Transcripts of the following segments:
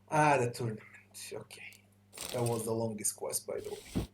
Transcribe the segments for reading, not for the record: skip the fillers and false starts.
Ah, the tournament. Okay. That was the longest quest, by the way.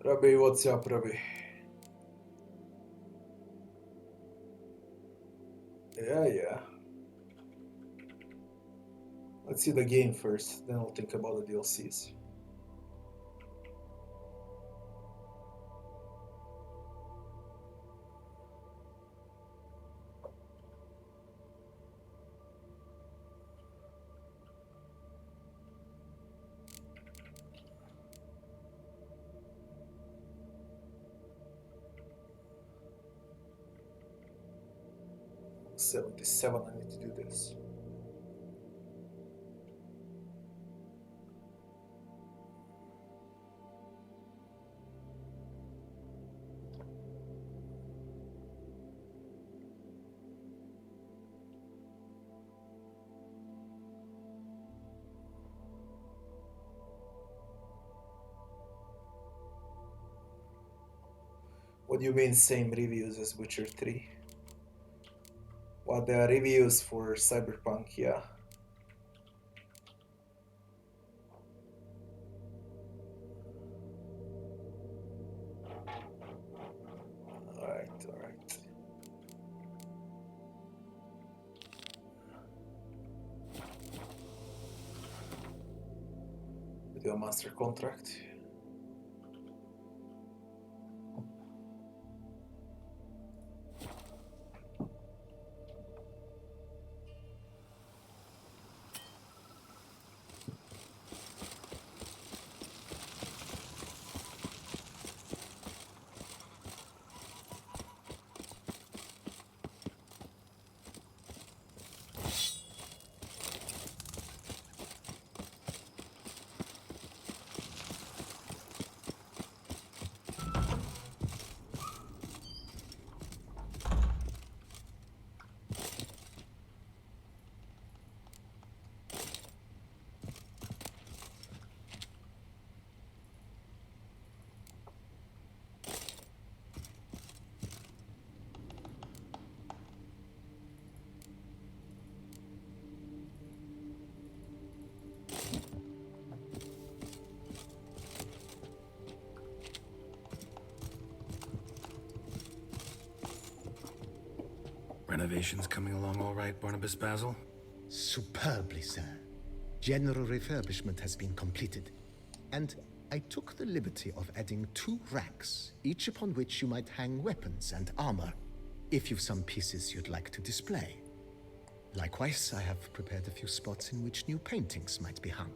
Robbie, what's up, Robbie? Yeah. Let's see the game first, then I'll think about the DLCs. $77, I need to do this. What do you mean same reviews as Witcher 3? Well, there are reviews for Cyberpunk, yeah. Alright. Video master contract. Renovations coming along all right, Barnabas Basil? Superbly, sir. General refurbishment has been completed. And I took the liberty of adding 2 racks, each upon which you might hang weapons and armor, if you've some pieces you'd like to display. Likewise, I have prepared a few spots in which new paintings might be hung.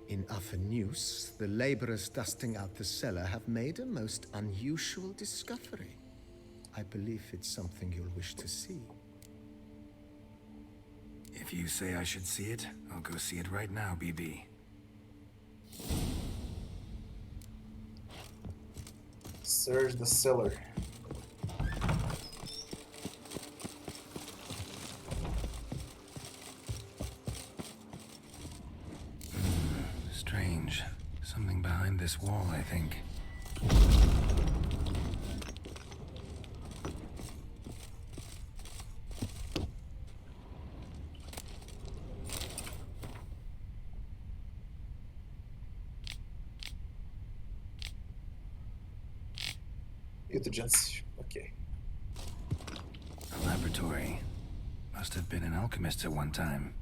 In other news, the laborers dusting out the cellar have made a most unusual discovery. I believe it's something you'll wish to see. If you say I should see it, I'll go see it right now, BB. Search the cellar. Strange. Something behind this wall, I think. Mutagens. Okay. A laboratory. Must have been an alchemist at one time.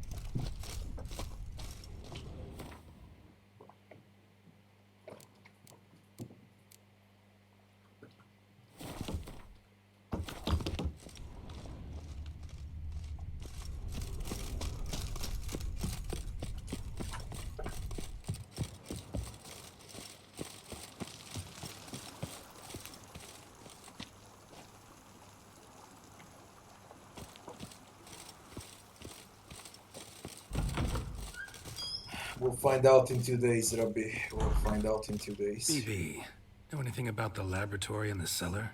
We'll find out in 2 days, Rabbi. We'll find out in 2 days. BB, know anything about the laboratory in the cellar?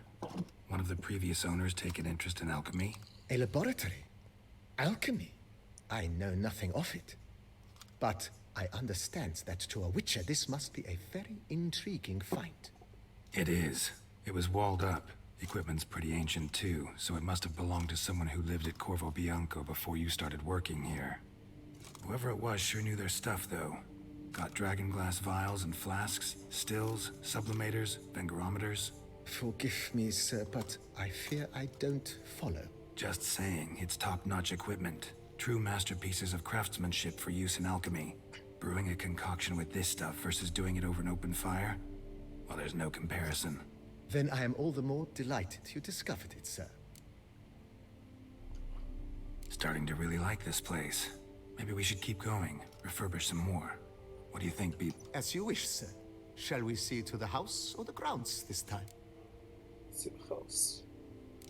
One of the previous owners take an interest in alchemy? A laboratory? Alchemy? I know nothing of it. But I understand that to a witcher this must be a very intriguing find. It is. It was walled up. Equipment's pretty ancient too, so it must have belonged to someone who lived at Corvo Bianco before you started working here. Whoever it was sure knew their stuff, though. Got dragonglass vials and flasks, stills, sublimators, vengerometers. Forgive me, sir, but I fear I don't follow. Just saying, it's top-notch equipment. True masterpieces of craftsmanship for use in alchemy. Brewing a concoction with this stuff versus doing it over an open fire? Well, there's no comparison. Then I am all the more delighted you discovered it, sir. Starting to really like this place. Maybe we should keep going, refurbish some more. What do you think, B? As you wish, sir. Shall we see to the house or the grounds this time? It's a house.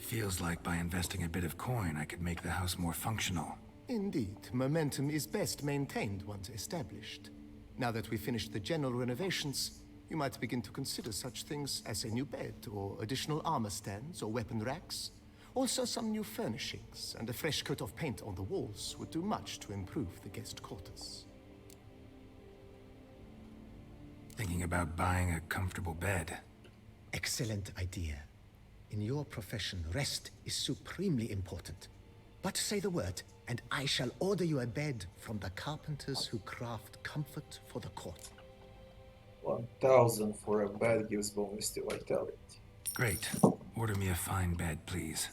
Feels like by investing a bit of coin, I could make the house more functional. Indeed, momentum is best maintained once established. Now that we've finished the general renovations, you might begin to consider such things as a new bed, or additional armor stands, or weapon racks. Also some new furnishings, and a fresh coat of paint on the walls would do much to improve the guest quarters. Thinking about buying a comfortable bed. Excellent idea. In your profession, rest is supremely important. But say the word, and I shall order you a bed from the carpenters who craft comfort for the court. 1,000 for a bed gives bonus to vitality. Great. Order me a fine bed, please.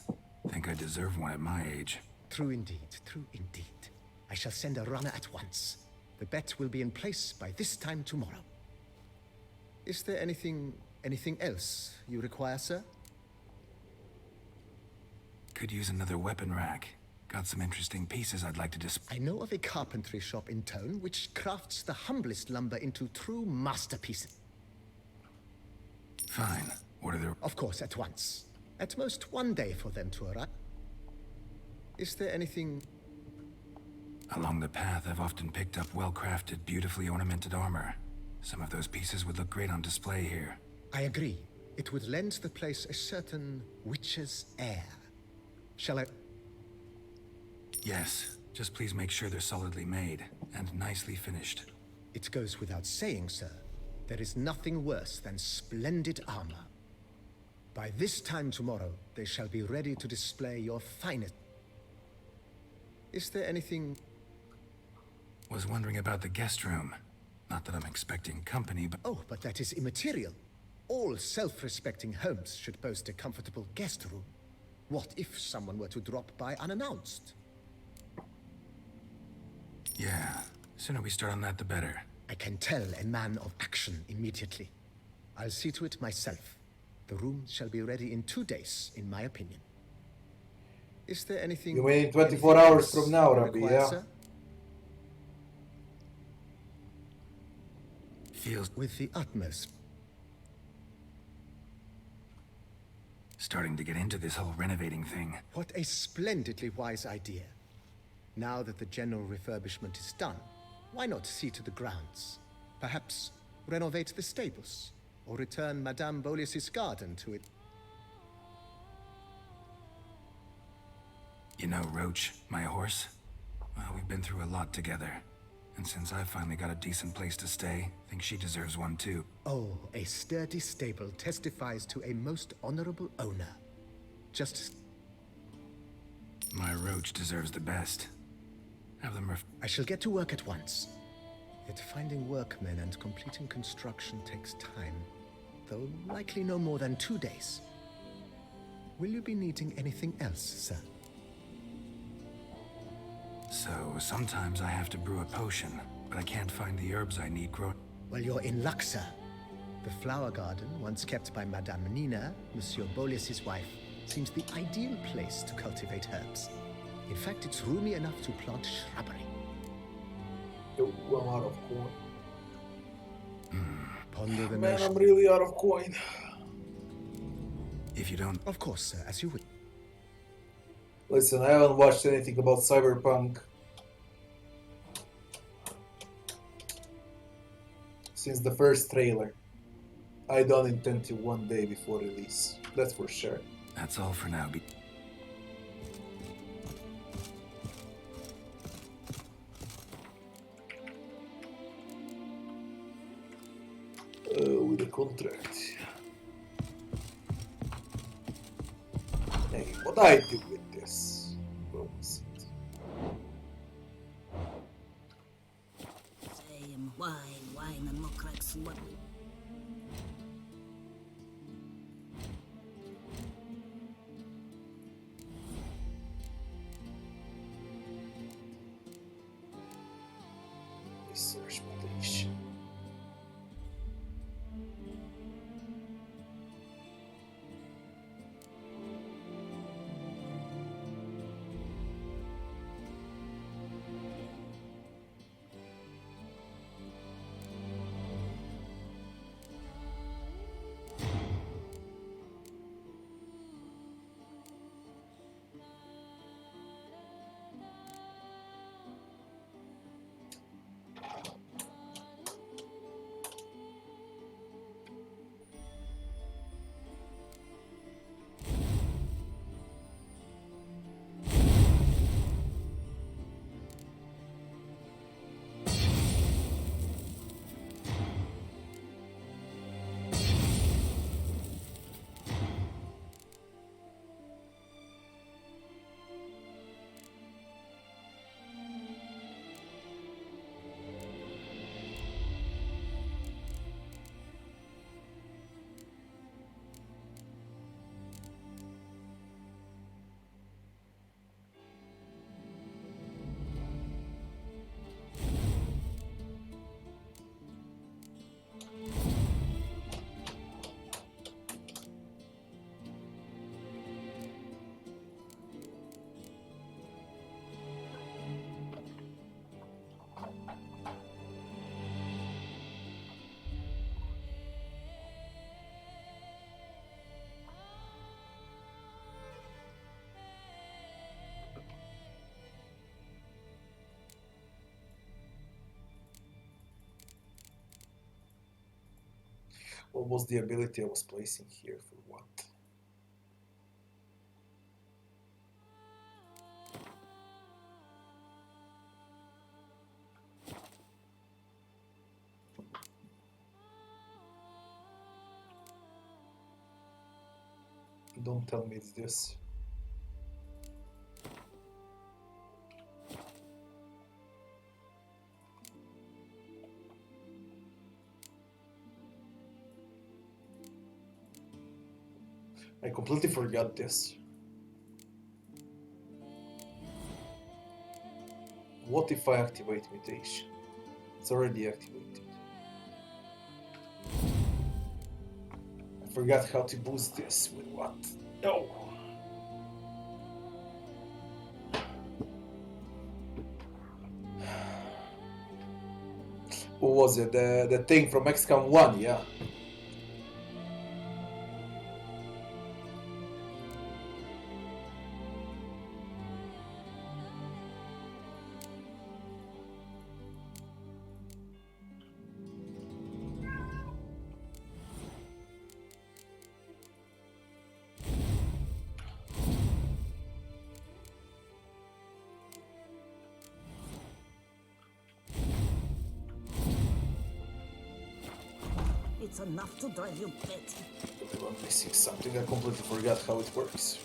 Think I deserve one at my age. True indeed, true indeed. I shall send a runner at once. The bet will be in place by this time tomorrow. Is there anything else you require, sir? Could use another weapon rack. Got some interesting pieces I'd like to display. I know of a carpentry shop in town which crafts the humblest lumber into true masterpieces. Fine. Order the... Of course, at once. At most 1 day for them to arrive. Is there anything... Along the path, I've often picked up well-crafted, beautifully ornamented armor. Some of those pieces would look great on display here. I agree. It would lend the place a certain witch's air. Shall I... Yes. Just please make sure they're solidly made and nicely finished. It goes without saying, sir. There is nothing worse than splendid armor. By this time tomorrow, they shall be ready to display your finest. Is there anything... Was wondering about the guest room. Not that I'm expecting company, but... Oh, but that is immaterial. All self-respecting homes should boast a comfortable guest room. What if someone were to drop by unannounced? Yeah. Sooner we start on that, the better. I can tell a man of action immediately. I'll see to it myself. The room shall be ready in 2 days, in my opinion. Is there anything... You mean 24 hours from now, Rabbi, yeah? Sir? Feels... With the utmost. Starting to get into this whole renovating thing. What a splendidly wise idea. Now that the general refurbishment is done, why not see to the grounds? Perhaps renovate the stables, or return Madame Bolis's garden to it. You know, Roach, my horse? Well, we've been through a lot together. And since I've finally got a decent place to stay, I think she deserves one too. Oh, a sturdy stable testifies to a most honorable owner. Just... My Roach deserves the best. Have them I shall get to work at once. Yet finding workmen and completing construction takes time, though likely no more than 2 days. Will you be needing anything else, sir? So, sometimes I have to brew a potion, but I can't find the herbs I need grown. Well, you're in luck, sir. The flower garden, once kept by Madame Nina, Monsieur Bolis's wife, seems the ideal place to cultivate herbs. In fact, it's roomy enough to plant shrubbery. Yo, I'm out of coin. Ponder the Man, notion. I'm really out of coin. If you don't... Of course, sir, as you would. Listen, I haven't watched anything about Cyberpunk. since the first trailer. I don't intend to one day before release. That's for sure. That's all for now. With a contract. Hey, what I do with this? Where was it? Same wine and more cracks. What? Research motivation. What was the ability I was placing here for what? Don't tell me it's this. I completely forgot this. What if I activate mutation? It's already activated. I forgot how to boost this with what? No! What was it? The thing from XCOM 1, yeah. It's enough to drive you batty. I'm missing something. I completely forgot how it works.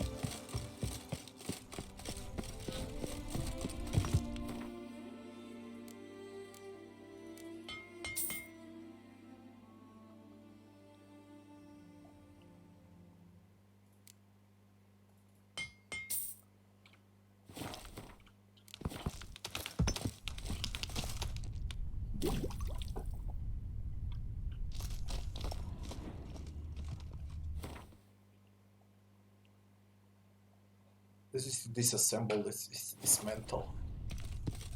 This is to disassemble, this is dismantle.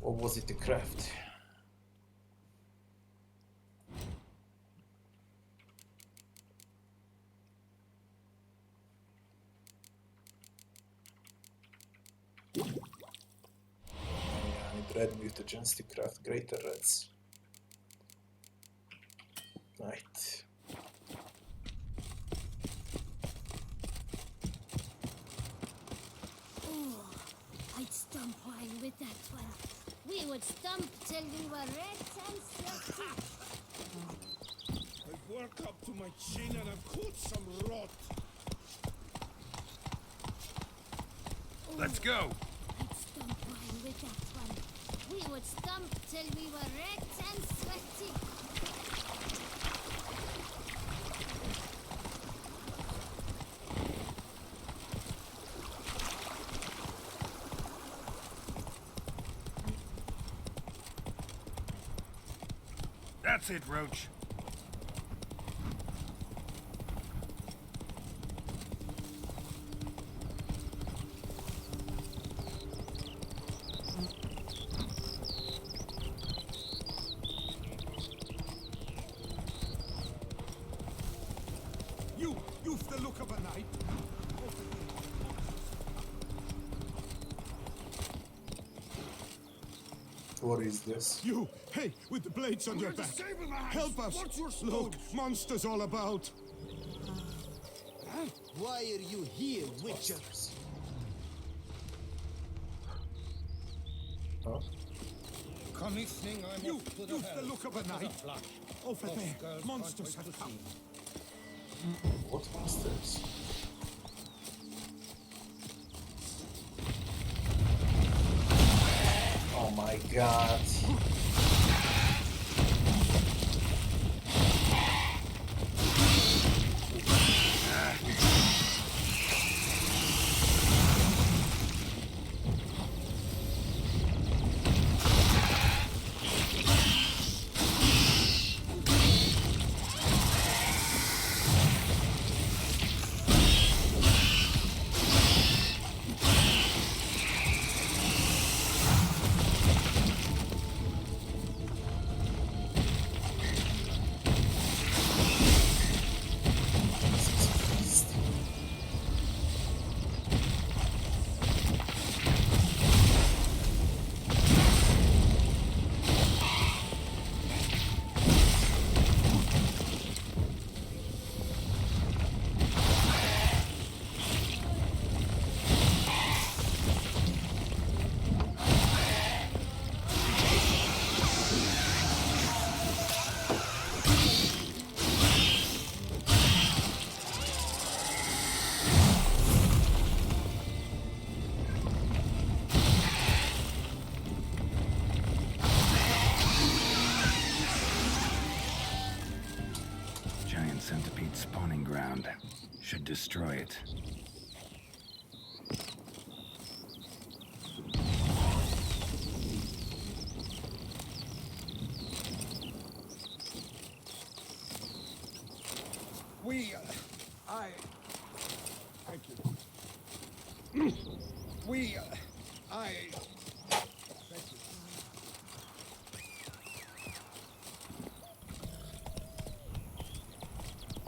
Or was it to craft? I need red mutagens to craft greater reds. Right. Oh, I'd stump wine with that one. We would stump till we were red and sweaty. I work up to my chin and I've caught some rot. Let's go. I'd stump wine with that one. We would stump till we were red and sweaty. That's it, Roach. You've the look of a knight. What is this? You, hey, with the blades on your back. Help us. What's your Look, monsters all about. Why are you here, Witcher? Huh? Commissioning, I'm You, off to the you've the hells. look of a knight. Over there, girls monsters can't wait have to come. see. What monsters? Oh my god. Giant centipede spawning ground. Should destroy it. Thank you.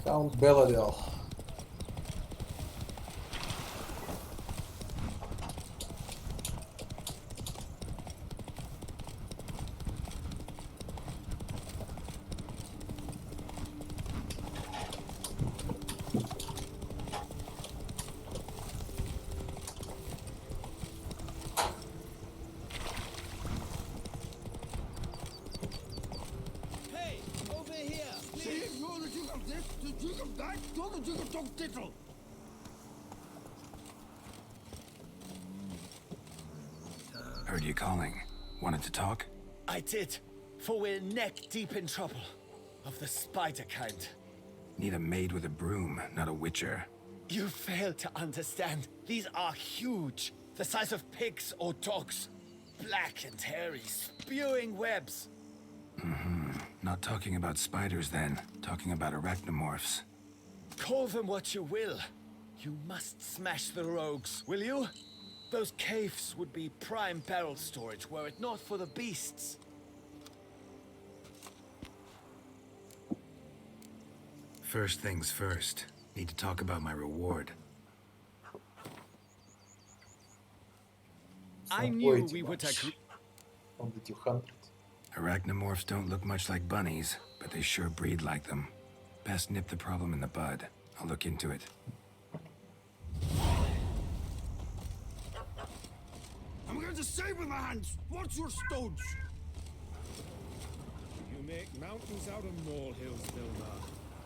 Count Belladel. Hey, over here! See, you're the Duke of this, the Duke of that, you're the Duke of Dog Tittle! Heard you calling. Wanted to talk? I did, for we're neck deep in trouble. Of the spider kind. Need a maid with a broom, not a witcher. You fail to understand. These are huge. The size of pigs or dogs. Black and hairy, spewing webs. Not talking about spiders then. Talking about arachnomorphs. Call them what you will. You must smash the rogues, will you? Those caves would be prime barrel storage were it not for the beasts. First things first. Need to talk about my reward. I Not knew way too we would much. agree. Only 200. Arachnomorphs don't look much like bunnies, but they sure breed like them. Best nip the problem in the bud. I'll look into it. I'm going to save with my hands. What's your stones? You make mountains out of molehills, Vilna.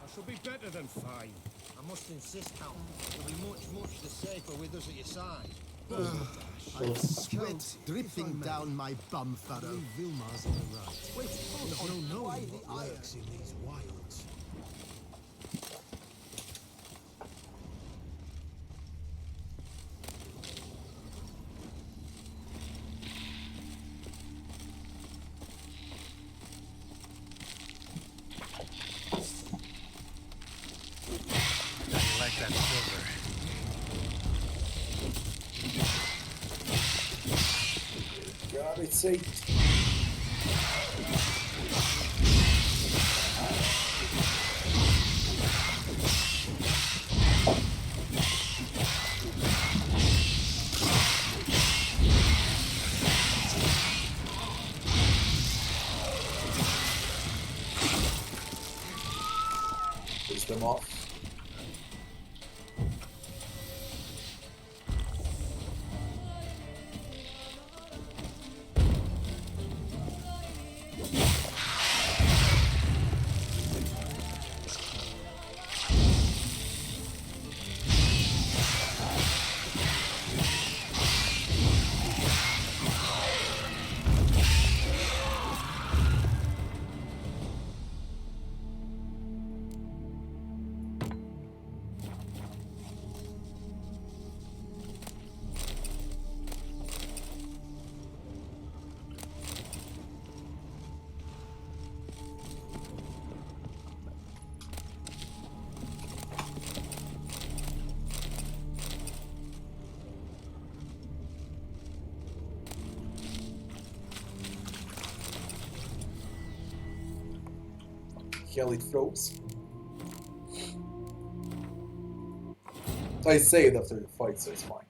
I shall be better than fine. I must insist, Count. You'll be much the safer with us at your side. I've sweat dripping down my bum furrow. Vilmar's in the right. Wait, hold on. No Why knowing the what iron? lurks in these wilds. I like that silver. God, it's 8. Push them off. Hell, it froze. I saved after the fight, so it's fine.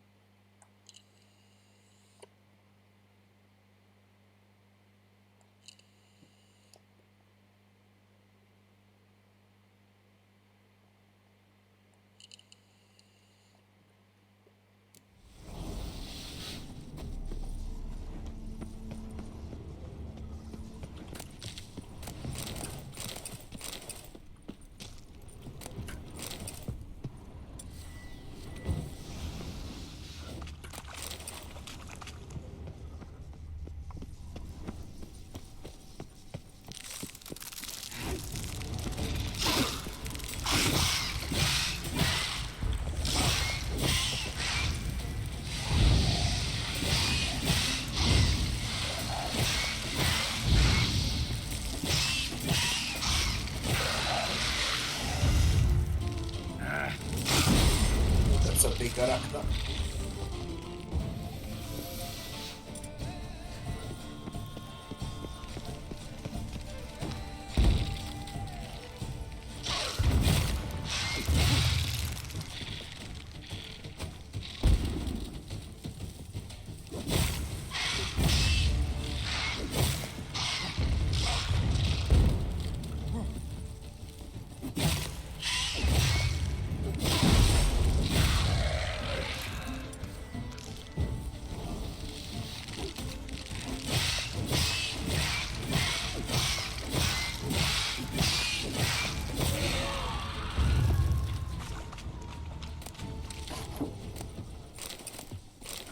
That's a big character.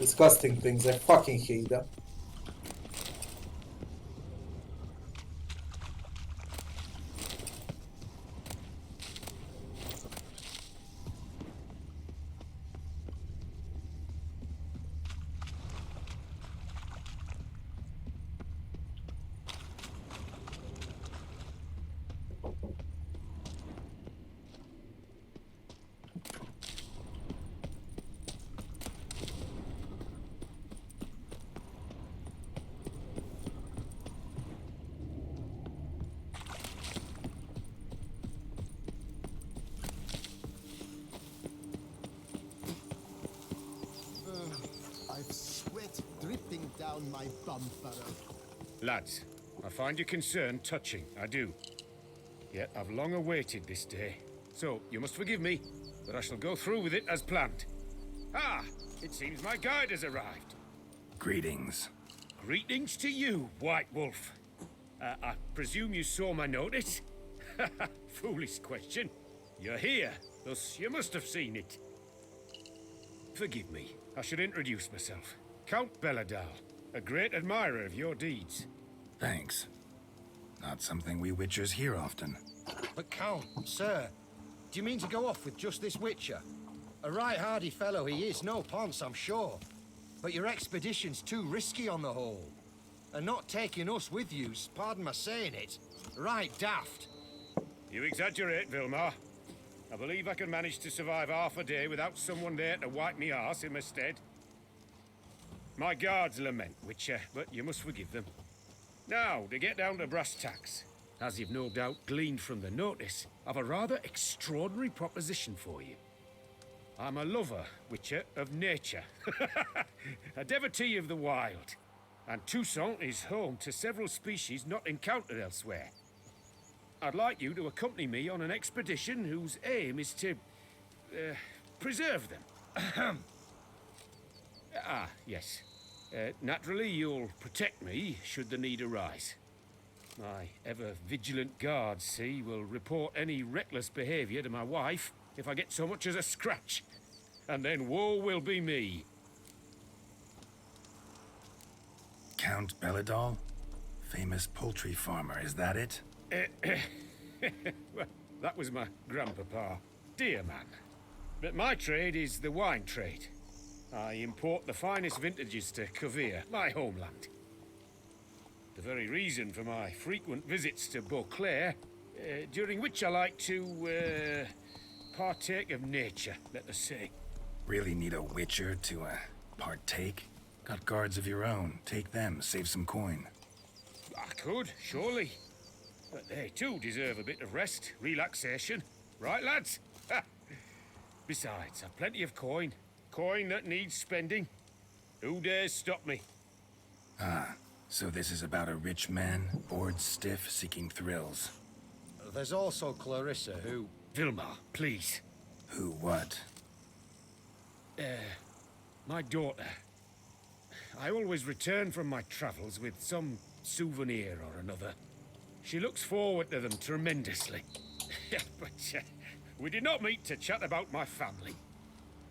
Disgusting things, I fucking hate them. I've sweat dripping down my bum furrow. Lads, I find your concern touching, I do. Yet I've long awaited this day. So, you must forgive me, but I shall go through with it as planned. Ah, it seems my guide has arrived. Greetings. Greetings to you, White Wolf. I presume you saw my notice? Foolish question. You're here, thus you must have seen it. Forgive me, I should introduce myself. Count Belladal, a great admirer of your deeds. Thanks. Not something we Witchers hear often. But Count, sir, do you mean to go off with just this Witcher? A right hardy fellow he is, no ponce, I'm sure. But your expedition's too risky on the whole. And not taking us with you's, pardon my saying it, right daft. You exaggerate, Vilmar. I believe I can manage to survive half a day without someone there to wipe me arse in my stead. My guards lament, Witcher, but you must forgive them. Now, to get down to brass tacks. As you've no doubt gleaned from the notice, I've a rather extraordinary proposition for you. I'm a lover, Witcher, of nature. A devotee of the wild. And Toussaint is home to several species not encountered elsewhere. I'd like you to accompany me on an expedition whose aim is to... preserve them. Yes. Naturally, you'll protect me should the need arise. My ever-vigilant guards, see, will report any reckless behavior to my wife if I get so much as a scratch. And then woe will be me. Count Belladal? Famous poultry farmer, is that it? Well, that was my grandpapa. Dear man. But my trade is the wine trade. I import the finest vintages to Covere, my homeland. The very reason for my frequent visits to Beauclair, during which I like to, partake of nature, let us say. Really need a Witcher to, partake? Got guards of your own. Take them, save some coin. I could, surely. But they too deserve a bit of rest, relaxation. Right, lads? Besides, I've plenty of coin. Coin that needs spending. Who dares stop me? Ah, so this is about a rich man, bored stiff, seeking thrills. There's also Clarissa, who... Vilmar, please. Who what? My daughter. I always return from my travels with some souvenir or another. She looks forward to them tremendously. But we did not meet to chat about my family.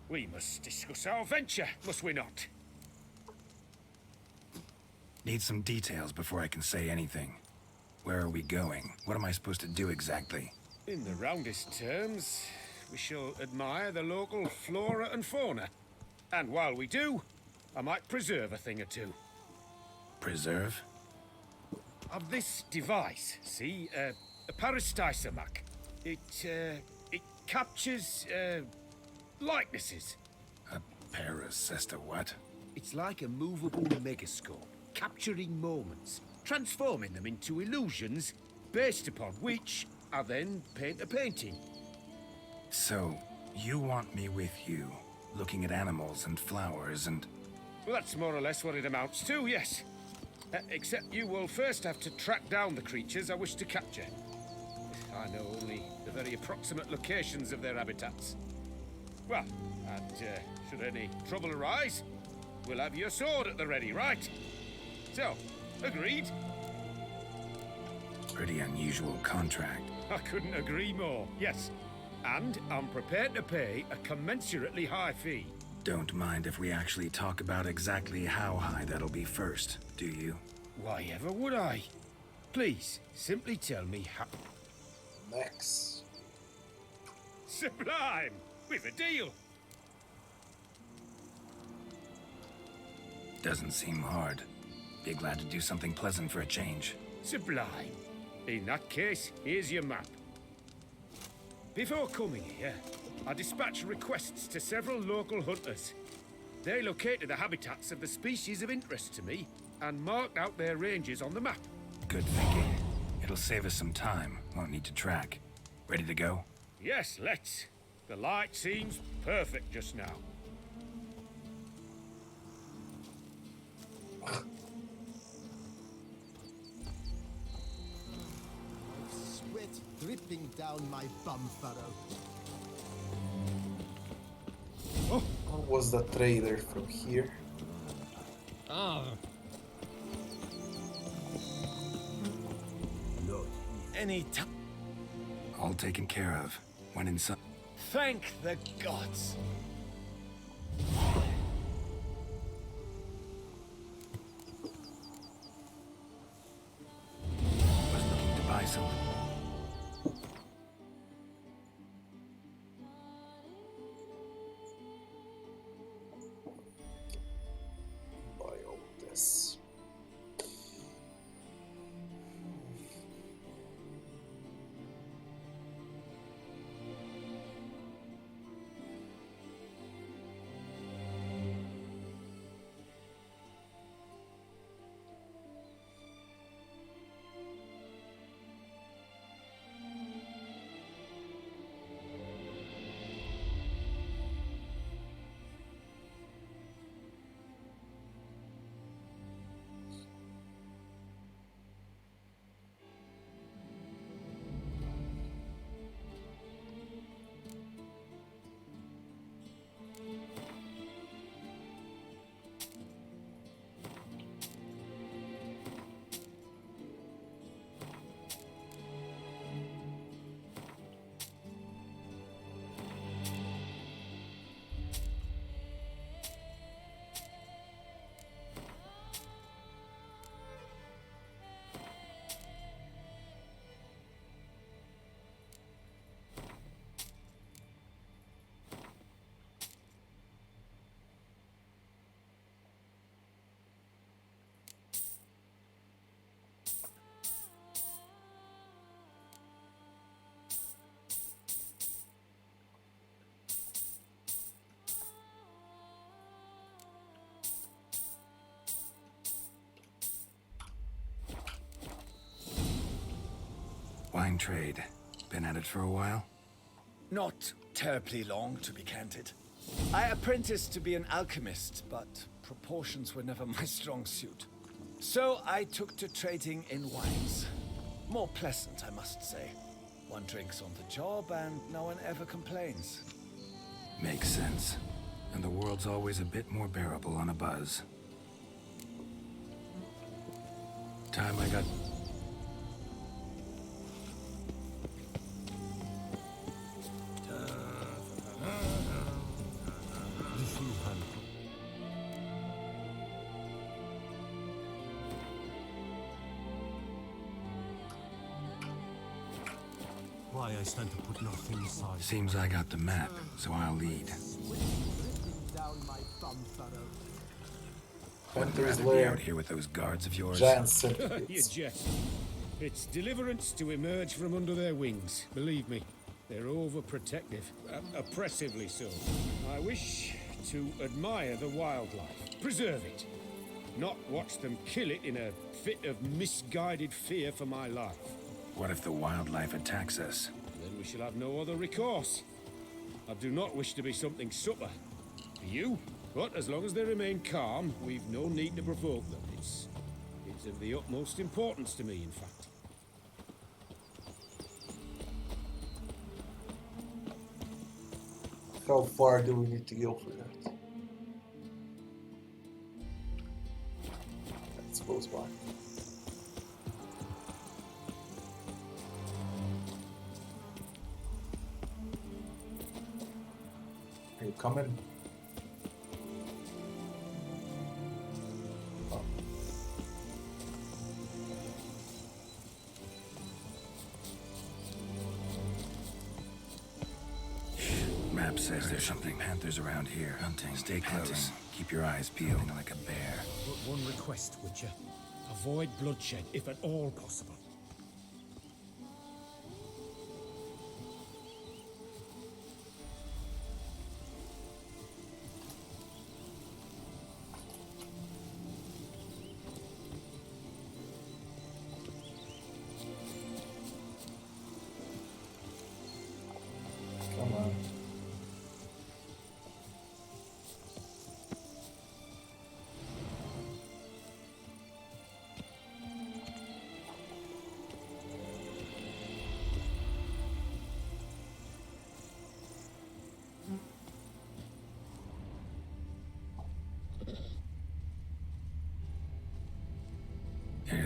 We must discuss our venture, must we not? Need some details before I can say anything. Where are we going? What am I supposed to do exactly? In the roundest terms, we shall admire the local flora and fauna. And while we do, I might preserve a thing or two. Preserve? Of this device, see? A parastisomac. It captures, likenesses. A parasesta what? It's like a movable megascope, capturing moments, transforming them into illusions, based upon which I then paint a painting. So, you want me with you, looking at animals and flowers and... Well, that's more or less what it amounts to, yes. Except you will first have to track down the creatures I wish to capture. I know only the very approximate locations of their habitats. Well, and should any trouble arise, we'll have your sword at the ready, right? So, agreed? Pretty unusual contract. I couldn't agree more, yes. And I'm prepared to pay a commensurately high fee. Don't mind if we actually talk about exactly how high that'll be first, do you? Why ever would I? Please, simply tell me how... Max. Sublime! With a deal! Doesn't seem hard. Be glad to do something pleasant for a change. Sublime. In that case, here's your map. Before coming here, I dispatched requests to several local hunters. They located the habitats of the species of interest to me and marked out their ranges on the map. Good thinking. It'll save us some time. Won't need to track. Ready to go? Yes, let's. The light seems perfect just now. swear sweat dripping down my bum furrow. What was the trader from here? Ah. No. Any time. All taken care of. Went inside. Thank the gods. Was looking to buy something. Buy all this. Wine trade. Been at it for a while? Not terribly long, to be candid. I apprenticed to be an alchemist, but proportions were never my strong suit. So I took to trading in wines. More pleasant, I must say. One drinks on the job and no one ever complains. Makes sense. And the world's always a bit more bearable on a buzz. Time I got... Why I stand to put nothing aside. Seems I got the map, so I'll lead. Down my bum furrow. Hunter's Rather be lair. out here with those guards of yours. Giant You centipedes. jest. It's deliverance to emerge from under their wings. Believe me, they're overprotective, oppressively so. I wish to admire the wildlife, preserve it, not watch them kill it in a fit of misguided fear for my life. What if the wildlife attacks us? Then we shall have no other recourse. I do not wish to be something supper for you, but as long as they remain calm, we've no need to provoke them. It's of the utmost importance to me, in fact. How far do we need to go for that? Let's close by. Are you coming? Oh. Map says there's something panthers around here. Hunting. Stay close. Keep your eyes peeled like a bear. But one request, Witcher. Avoid bloodshed, if at all possible. Come on.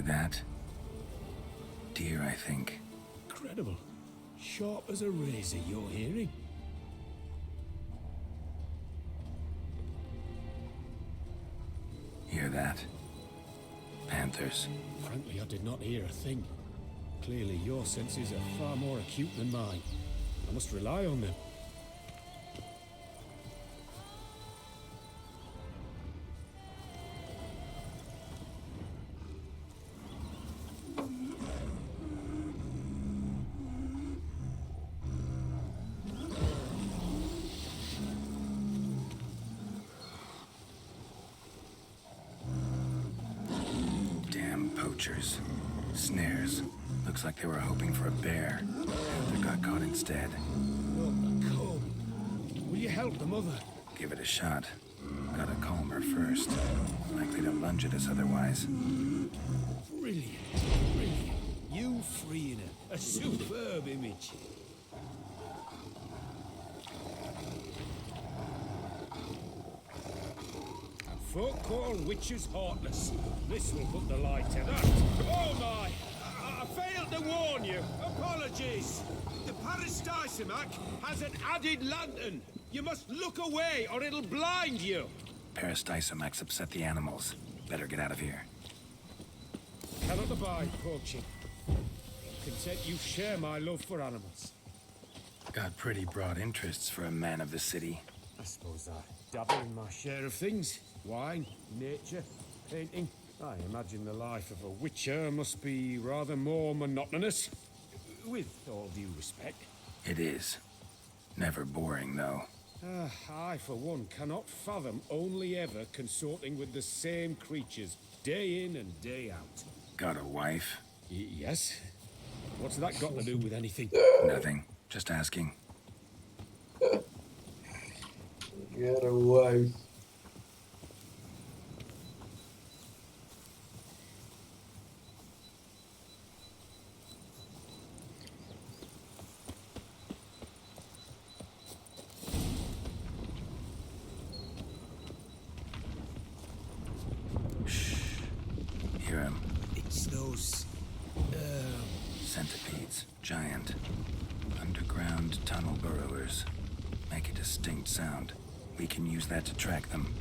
that? Deer, I think. Incredible. Sharp as a razor, your hearing. Hear that? Panthers. Frankly, I did not hear a thing. Clearly, your senses are far more acute than mine. I must rely on them. Damn poachers. Snares. Looks like they were hoping for a bear. Panther got caught instead. Look, come. Will you help the mother? Give it a shot. Gotta calm her first. Likely to lunge at us otherwise. Brilliant. Brilliant. You freeing her. A superb image. Folk call witches heartless. This will put the light to that. Oh my! I failed to warn you. Apologies. The Peristysomac has an added lantern. You must look away or it'll blind you. Peristysomacs upset the animals. Better get out of here. Cannot abide poaching. Content you share my love for animals. Got pretty broad interests for a man of the city. I suppose I dabble in my share of things. Wine, nature, painting. I imagine the life of a witcher must be rather more monotonous. With all due respect. It is. Never boring, though. I, for one, cannot fathom only ever consorting with the same creatures, day in and day out. Got a wife? Yes? What's that got to do with anything? Nothing. Just asking. Got a wife. Hear him. It's those... Centipedes. Giant. Underground tunnel burrowers. Make a distinct sound. We can use that to track them.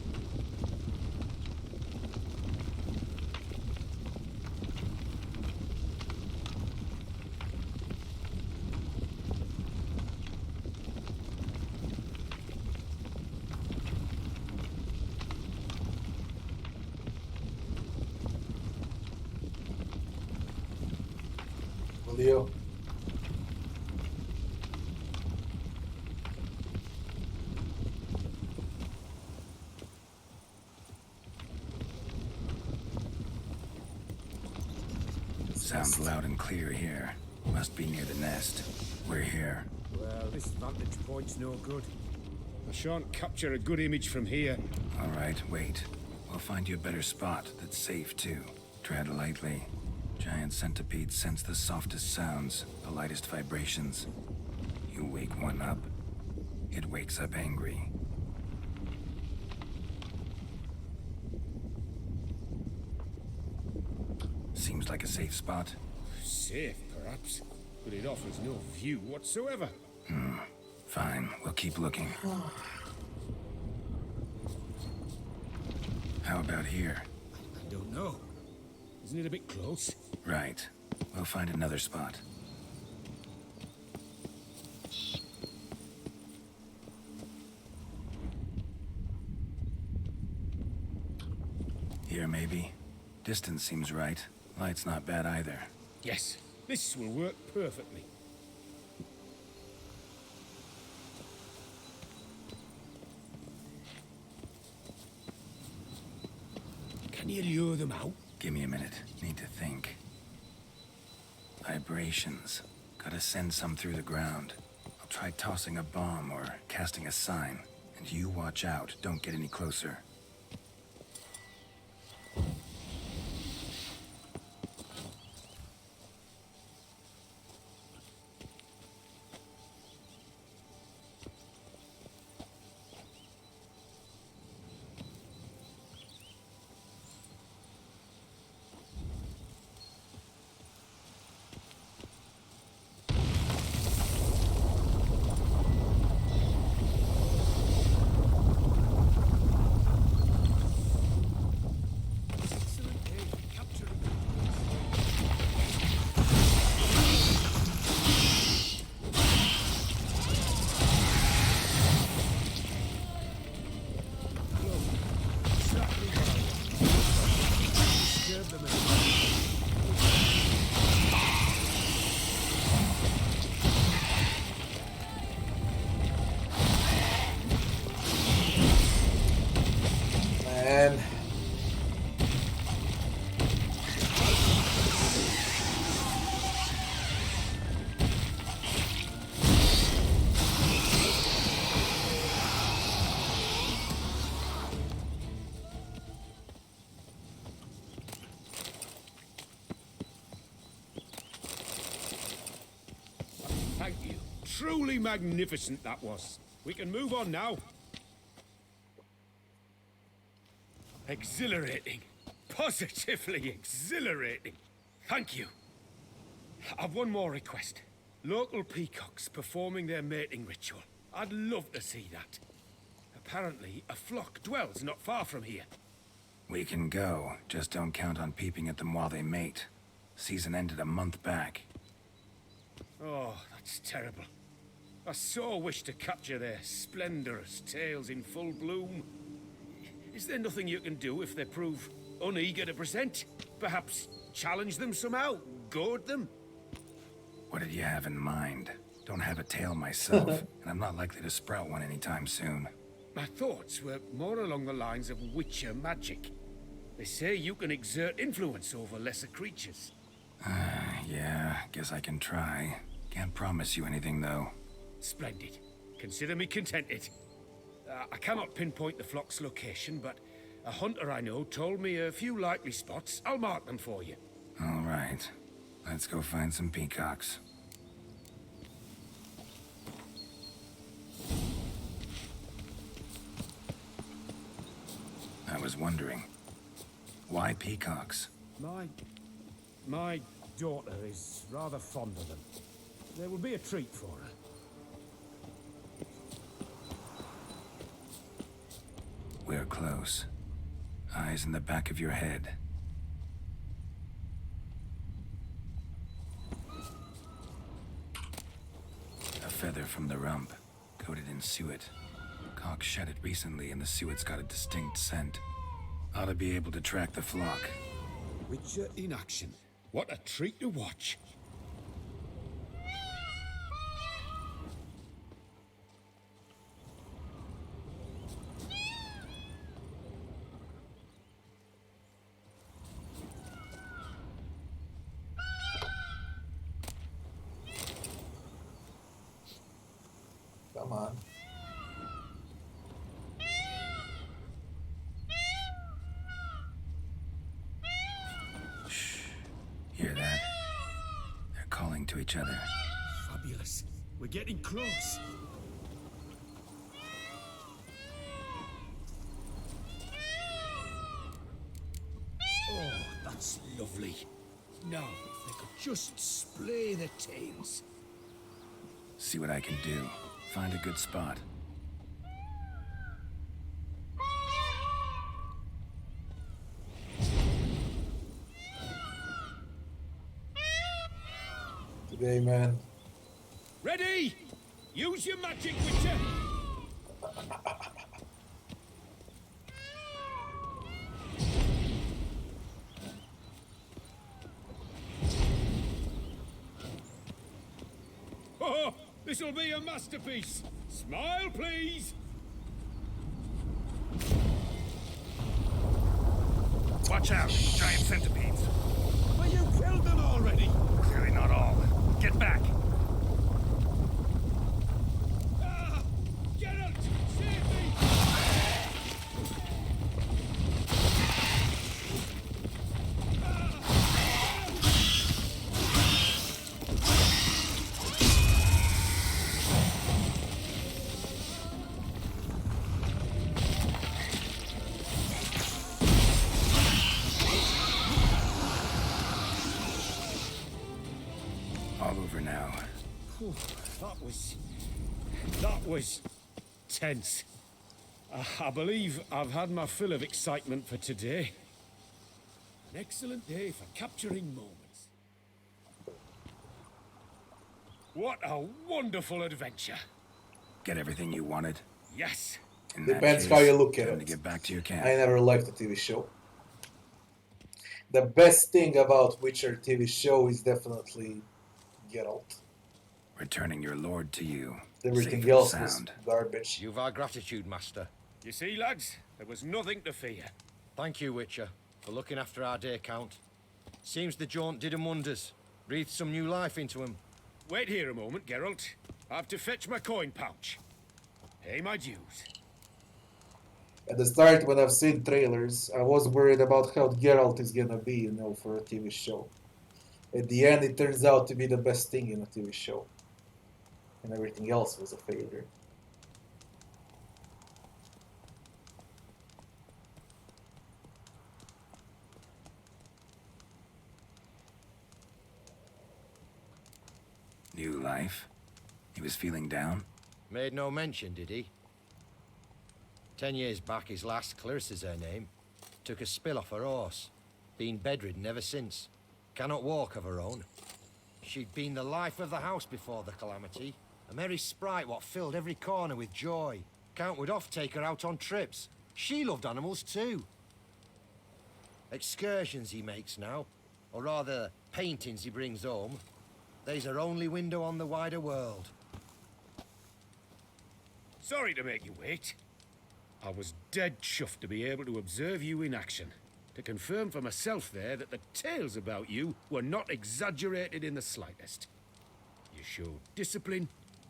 Leo. Sounds loud and clear here. Must be near the nest. We're here. Well, this vantage point's no good. I shan't capture a good image from here. All right, wait. We'll find you a better spot that's safe, too. Tread lightly. Giant centipedes sense the softest sounds, the lightest vibrations. You wake one up, it wakes up angry. Seems like a safe spot. Safe, perhaps, but it offers no view whatsoever. Fine, we'll keep looking. How about here? I don't know. Isn't it a bit close? Right. We'll find another spot. Here, maybe? Distance seems right. Light's not bad either. Yes, this will work perfectly. Can you lure them out? Give me a minute. Need to think. Vibrations. Gotta send some through the ground. I'll try tossing a bomb or casting a sign. And you watch out. Don't get any closer. man. Thank you. Truly magnificent that was. We can move on now. Exhilarating. Positively exhilarating. Thank you. I've one more request. Local peacocks performing their mating ritual. I'd love to see that. Apparently, a flock dwells not far from here. We can go. Just don't count on peeping at them while they mate. Season ended a month back. Oh, that's terrible. I so wish to capture their splendorous tails in full bloom. Is there nothing you can do if they prove uneager to present? Perhaps challenge them somehow? Goad them? What did you have in mind? Don't have a tail myself, and I'm not likely to sprout one anytime soon. My thoughts were more along the lines of witcher magic. They say you can exert influence over lesser creatures. Yeah, guess I can try. Can't promise you anything, though. Splendid. Consider me contented. I cannot pinpoint the flock's location, but a hunter I know told me a few likely spots. I'll mark them for you. All right. Let's go find some peacocks. I was wondering, why peacocks? My daughter is rather fond of them. There will be a treat for her. We're close. Eyes in the back of your head. A feather from the rump, coated in suet. Cock shed it recently and the suet's got a distinct scent. Ought to be able to track the flock. Witcher in action. What a treat to watch. Come on. Shh. Hear that? They're calling to each other. Fabulous. We're getting close. Oh, that's lovely. Now, if they could just splay their tails. See what I can do. Find a good spot. Today, man. Ready? Use your magic, Witcher. Oh, this'll be a masterpiece. Smile, please. Watch out! Giant centipedes! But you killed them already. Clearly not all. Get back! Ah, Geralt, save me! All over now. Whew, that was tense. I believe I've had my fill of excitement for today. An excellent day for capturing moments. What a wonderful adventure. Get everything you wanted? Yes. In that Depends case, how you look at time to it. get back to your camp. I never liked the TV show. The best thing about Witcher TV show is definitely Geralt. Returning your lord to you. Everything Safe and else was sound. garbage. You've our gratitude, Master. You see, lads, there was nothing to fear. Thank you, Witcher, for looking after our day count. Seems the jaunt did 'em wonders. Breathed some new life into 'em. Wait here a moment, Geralt. I have to fetch my coin pouch. Pay my dues. At the start, when I've seen trailers, I was worried about how Geralt is gonna be, you know, for a TV show. At the end, it turns out to be the best thing in a TV show. And everything else was a failure. New life? He was feeling down? Made no mention, did he? 10 years back, his last, Clarissa's her name, took a spill off her horse. Been bedridden ever since. Cannot walk of her own. She'd been the life of the house before the calamity. A merry sprite what filled every corner with joy. Count would oft take her out on trips. She loved animals too. Excursions he makes now, or rather, paintings he brings home. They's her only window on the wider world. Sorry to make you wait. I was dead chuffed to be able to observe you in action. To confirm for myself there that the tales about you were not exaggerated in the slightest. You showed discipline,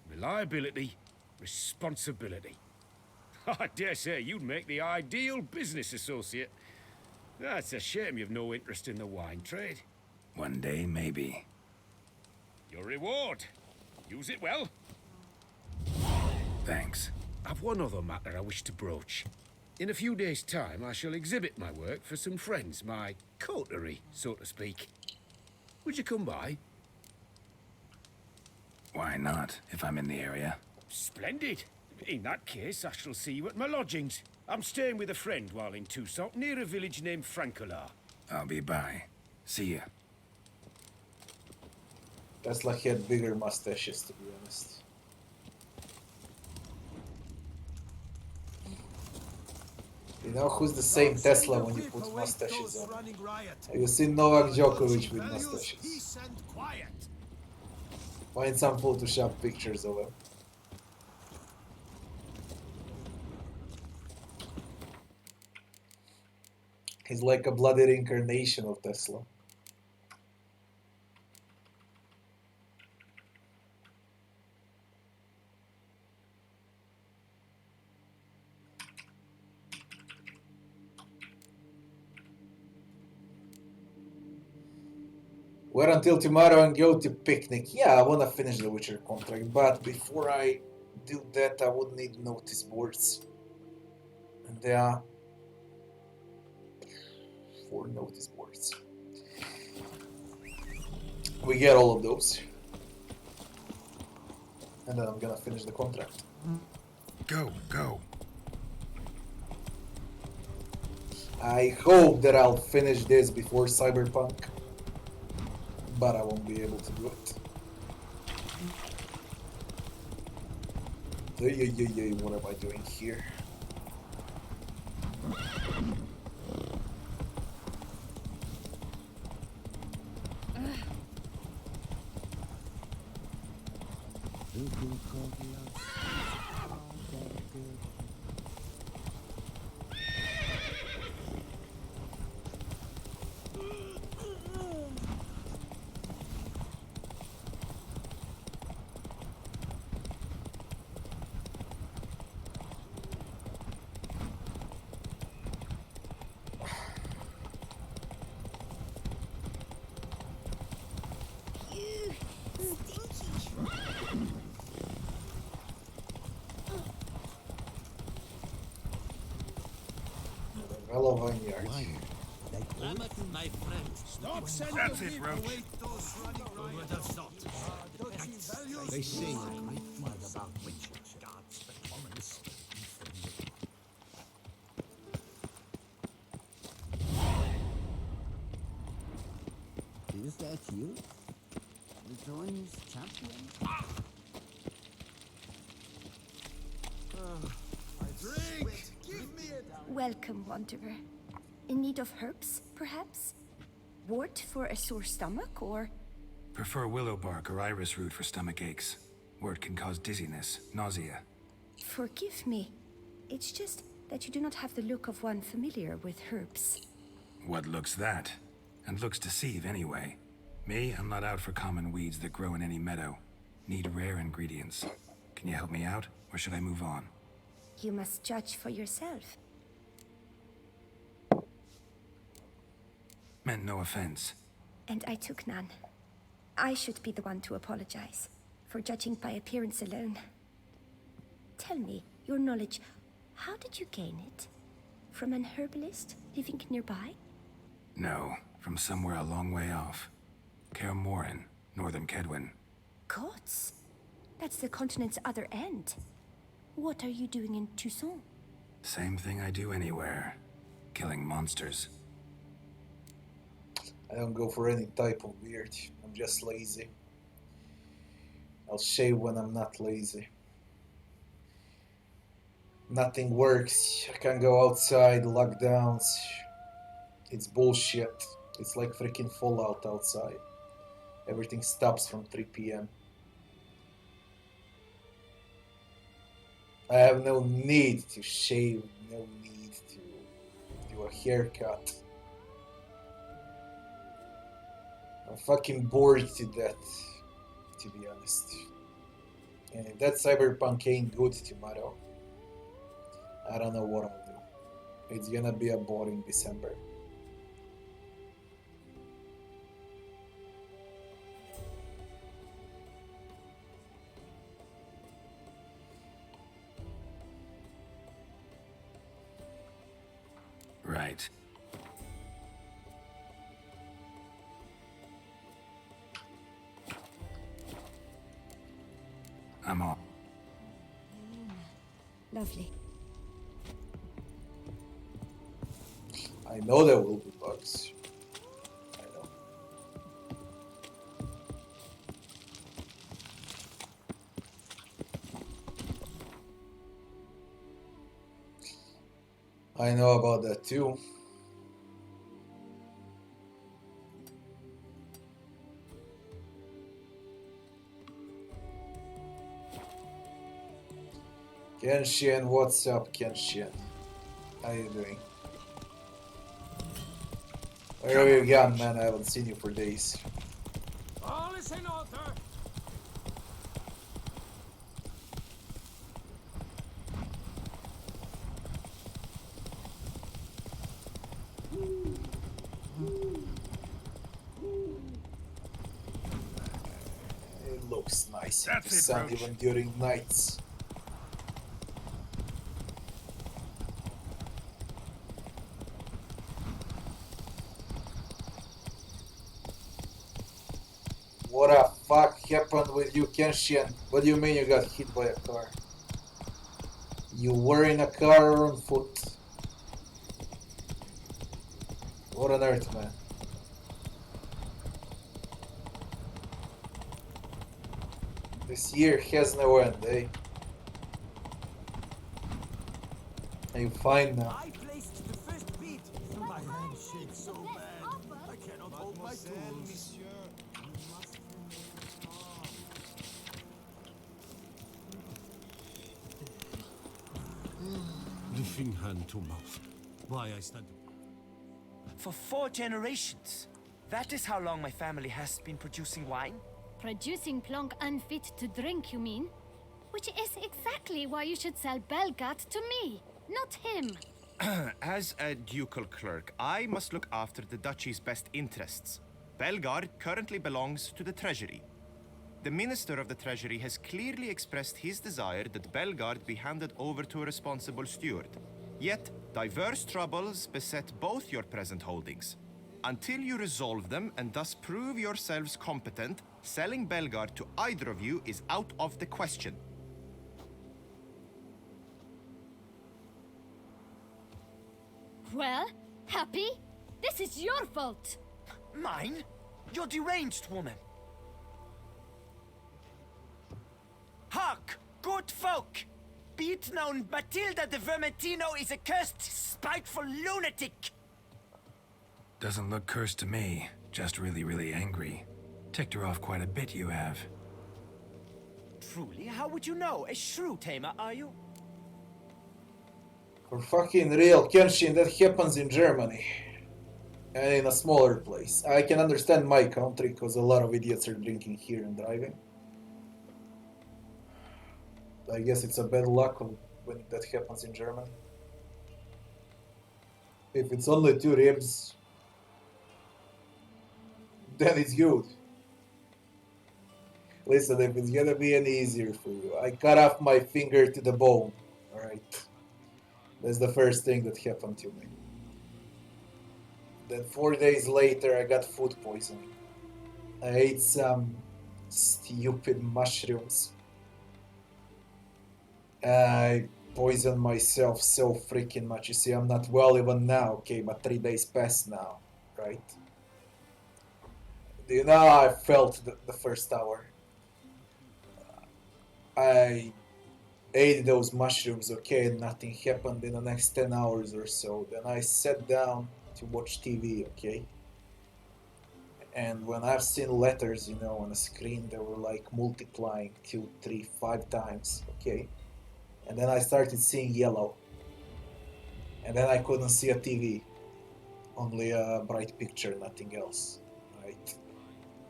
reliability, responsibility. I dare say you'd make the ideal business associate. That's a shame you've no interest in the wine trade. One day, maybe. Your reward. Use it well. Thanks. I've one other matter I wish to broach. In a few days' time, I shall exhibit my work for some friends, my coterie, so to speak. Would you come by? Why not, if I'm in the area? Splendid. In that case, I shall see you at my lodgings. I'm staying with a friend while in Toussaint, near a village named Francois. I'll be by. See ya. Tesla had bigger mustaches, to be honest. You know who's the same Tesla when you put mustaches on? Have you seen Novak Djokovic with mustaches? Find some Photoshop pictures of him. He's like a bloody reincarnation of Tesla. Wait until tomorrow and go to picnic. Yeah, I wanna finish the Witcher contract, but before I do that, I would need notice boards. And there are 4 notice boards. We get all of those. And then I'm gonna finish the contract. Go, go. I hope that I'll finish this before Cyberpunk. But I won't be able to do it. What am I doing here? Hello, vineyard. My friend, stop sending That's it, Roach. Who would have thought? They sing a great deal about witches, gods, the commonest. Is that you? The Johnny's champion? Drink! Give me it! Welcome, Wanderer. In need of herbs, perhaps? Wort for a sore stomach, or... Prefer willow bark or iris root for stomach aches. Wort can cause dizziness, nausea. Forgive me. It's just... that you do not have the look of one familiar with herbs. What looks that? And looks deceive anyway. Me, I'm not out for common weeds that grow in any meadow. Need rare ingredients. Can you help me out, or should I move on? You must judge for yourself. Meant no offense. And I took none. I should be the one to apologize for judging by appearance alone. Tell me, your knowledge, how did you gain it? From an herbalist living nearby? No, from somewhere a long way off. Kaer Morhen, northern Kedwin. Gods, that's the continent's other end. What are you doing in Toussaint? Same thing I do anywhere. Killing monsters. I don't go for any type of weird. I'm just lazy. I'll shave when I'm not lazy. Nothing works. I can't go outside, lockdowns. It's bullshit. It's like freaking Fallout outside. Everything stops from 3 p.m. I have no need to shave, no need to do a haircut. I'm fucking bored to death, to be honest. And if that Cyberpunk ain't good tomorrow, I don't know what I'll do. It's gonna be a boring December. Right. I'm off. Lovely. I know there will be bugs. I know. I know about that too. Kenshin, what's up, Kenshin? How you doing? Where have you gone, man? I haven't seen you for days. All is in order. It looks nice. That's The it, sun Roach. even during nights. What the fuck happened with you, Kenshin? What do you mean you got hit by a car? You were in a car or on foot? What on earth, man? This year has no end, eh? Are you fine now? I placed the first beat. My hand shakes so bad. I cannot hold my tools. Lifting hand to mouth. Why I stand. For 4 generations. That is how long my family has been producing wine. Producing plonk unfit to drink, you mean? Which is exactly why you should sell Belgat to me, not him. As a ducal clerk, I must look after the duchy's best interests. Belgard currently belongs to the treasury. The minister of the treasury has clearly expressed his desire that Belgard be handed over to a responsible steward. Yet, diverse troubles beset both your present holdings. Until you resolve them and thus prove yourselves competent, selling Belgard to either of you is out of the question. Well, Happy, this is your fault. Mine? You're deranged, woman. Hark, good folk! Be it known, Matilda de Vermentino is a cursed, spiteful lunatic! Doesn't look cursed to me. Just really, really angry. Ticked her off quite a bit, you have. Truly, how would you know? A shrew tamer, are you? For fucking real, Kenshin, that happens in Germany. And in a smaller place. I can understand my country, because a lot of idiots are drinking here and driving. I guess it's a bad luck when that happens in Germany. If it's only 2 ribs, then it's good. Listen, if it's gonna be any easier for you, I cut off my finger to the bone, alright? That's the first thing that happened to me. Then 4 days later, I got food poisoning. I ate some stupid mushrooms. I poisoned myself so freaking much. You see, I'm not well even now, okay? But 3 days passed now, right? Do you know how I felt the first hour? I ate those mushrooms, okay, and nothing happened in the next 10 hours or so. Then I sat down to watch TV, okay? And when I've seen letters, you know, on the screen, they were like multiplying 2, 3, 5 times, okay? And then I started seeing yellow. And then I couldn't see a TV. Only a bright picture, nothing else, right?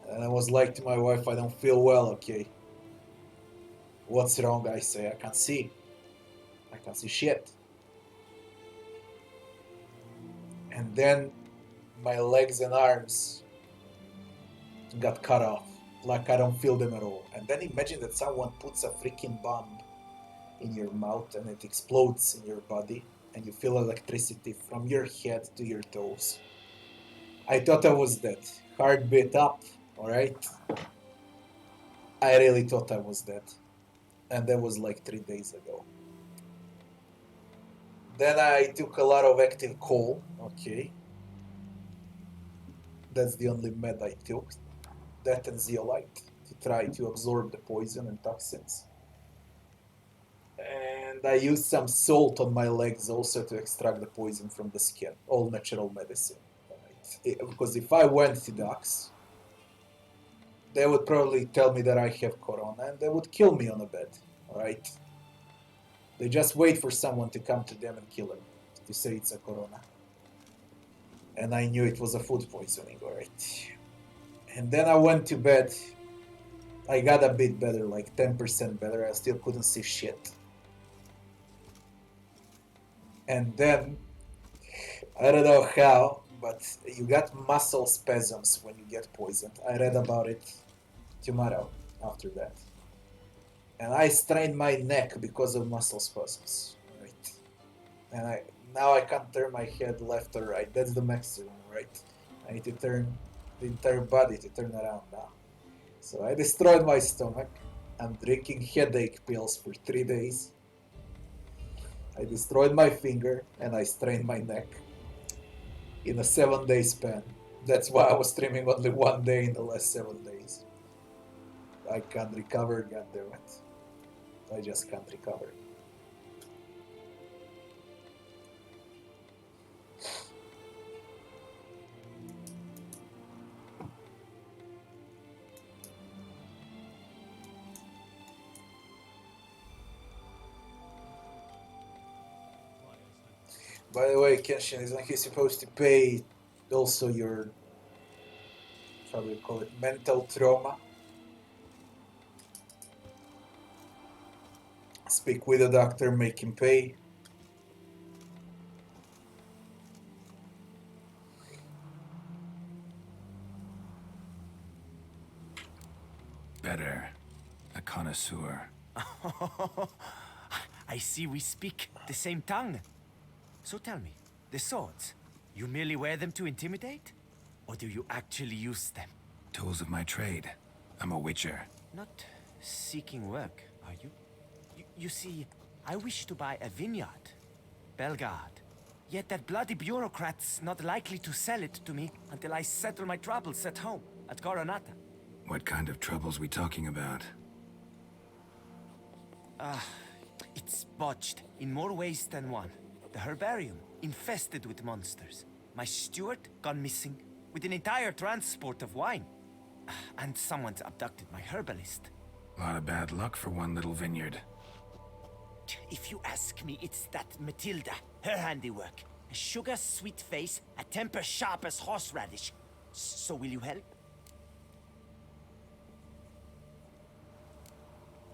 And I was like to my wife, I don't feel well, okay? What's wrong? I say, I can't see. I can't see shit. And then my legs and arms got cut off. Like I don't feel them at all. And then imagine that someone puts a freaking bomb in your mouth and it explodes in your body and you feel electricity from your head to your toes. I thought I was dead. Heartbeat up, alright? I really thought I was dead. And that was like 3 days ago. Then I took a lot of active coal, okay? That's the only med I took. That and zeolite to try to absorb the poison and toxins. And I used some salt on my legs also to extract the poison from the skin. All natural medicine. Right? Because if I went to docs, they would probably tell me that I have corona and they would kill me on a bed. Alright? They just wait for someone to come to them and kill him. To say it's a corona. And I knew it was a food poisoning, alright? And then I went to bed. I got a bit better, like 10% better. I still couldn't see shit. And then, I don't know how, but you got muscle spasms when you get poisoned. I read about it tomorrow after that. And I strained my neck because of muscle spasms, right? And now I can't turn my head left or right. That's the maximum, right? I need to turn the entire body to turn around now. So I destroyed my stomach. I'm drinking headache pills for 3 days. I destroyed my finger and I strained my neck in a 7-day span. That's why I was streaming only 1 day in the last 7 days. I can't recover, goddammit. I just can't recover. By the way, Kenshin, isn't he supposed to pay also your, how do you call it, mental trauma? Speak with the doctor, make him pay. Better. A connoisseur. I see we speak the same tongue. So tell me, the swords, you merely wear them to intimidate? Or do you actually use them? Tools of my trade. I'm a witcher. Not seeking work, are you? You see, I wish to buy a vineyard. Belgard. Yet that bloody bureaucrat's not likely to sell it to me until I settle my troubles at home, at Coronata. What kind of troubles we talking about? It's botched in more ways than one. The herbarium, infested with monsters. My steward gone missing, with an entire transport of wine. And someone's abducted my herbalist. A lot of bad luck for one little vineyard. If you ask me, it's that Matilda, her handiwork. A sugar-sweet face, a temper sharp as horseradish. So will you help?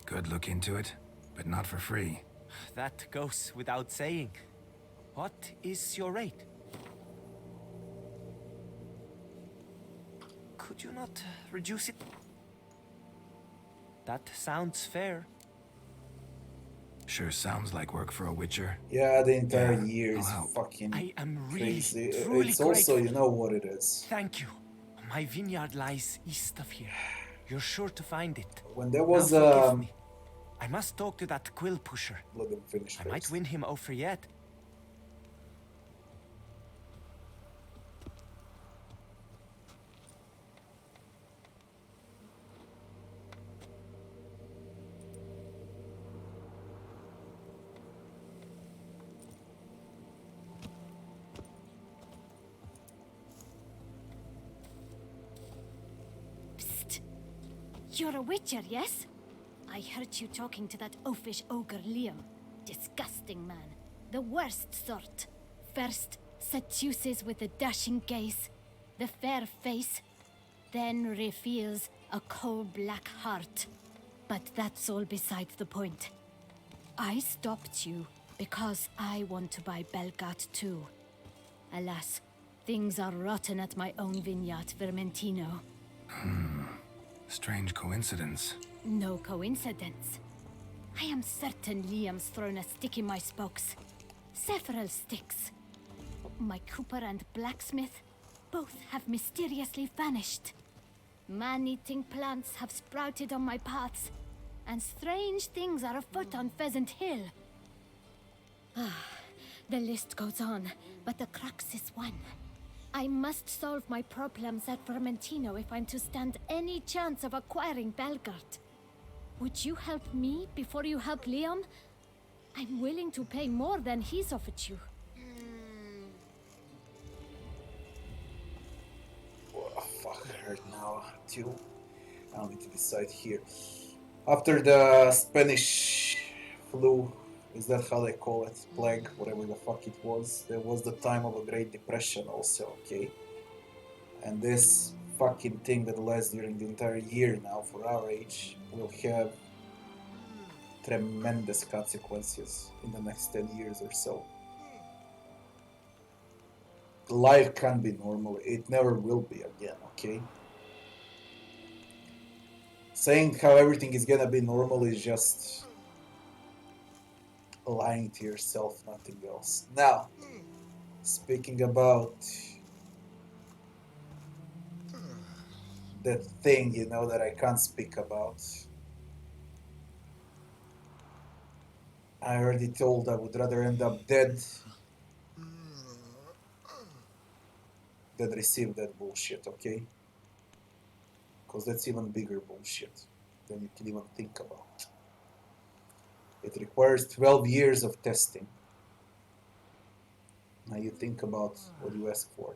Could look into it, but not for free. That goes without saying. What is your rate? Could you not reduce it? That sounds fair. Sure sounds like work for a witcher. Yeah, the entire Yeah, year is I'll help. fucking I am really, crazy. truly It's also, grateful. you know what it is. Thank you. My vineyard lies east of here. You're sure to find it. When there was Now forgive me. I must talk to that quill pusher. let them finish I might first. win him over yet. Psst. You're a witcher, yes? I heard you talking to that oafish ogre Liam. Disgusting man. The worst sort. First, seduces with a dashing gaze, the fair face, then reveals a coal-black heart. But that's all beside the point. I stopped you because I want to buy Belgard too. Alas, things are rotten at my own vineyard, Vermentino. Strange coincidence. No coincidence. I am certain Liam's thrown a stick in my spokes. Several sticks. My cooper and blacksmith both have mysteriously vanished. Man-eating plants have sprouted on my paths, and strange things are afoot on Pheasant Hill. The list goes on, but the crux is one. I must solve my problems at Vermentino if I'm to stand any chance of acquiring Belgard. Would you help me before you help Liam? I'm willing to pay more than he's offered you. Oh, fuck, hurt now too. I'll need to decide here. After the Spanish flu, is that how they call it? Plague, whatever the fuck it was. There was the time of a Great Depression also, okay? And this fucking thing that lasts during the entire year now for our age will have tremendous consequences in the next 10 years or so. Life can't be normal. It never will be again, okay? Saying how everything is gonna be normal is just lying to yourself, nothing else. Now, speaking about that thing, you know, that I can't speak about. I already told I would rather end up dead than receive that bullshit, okay? Because that's even bigger bullshit than you can even think about. It requires 12 years of testing. Now you think about what you ask for.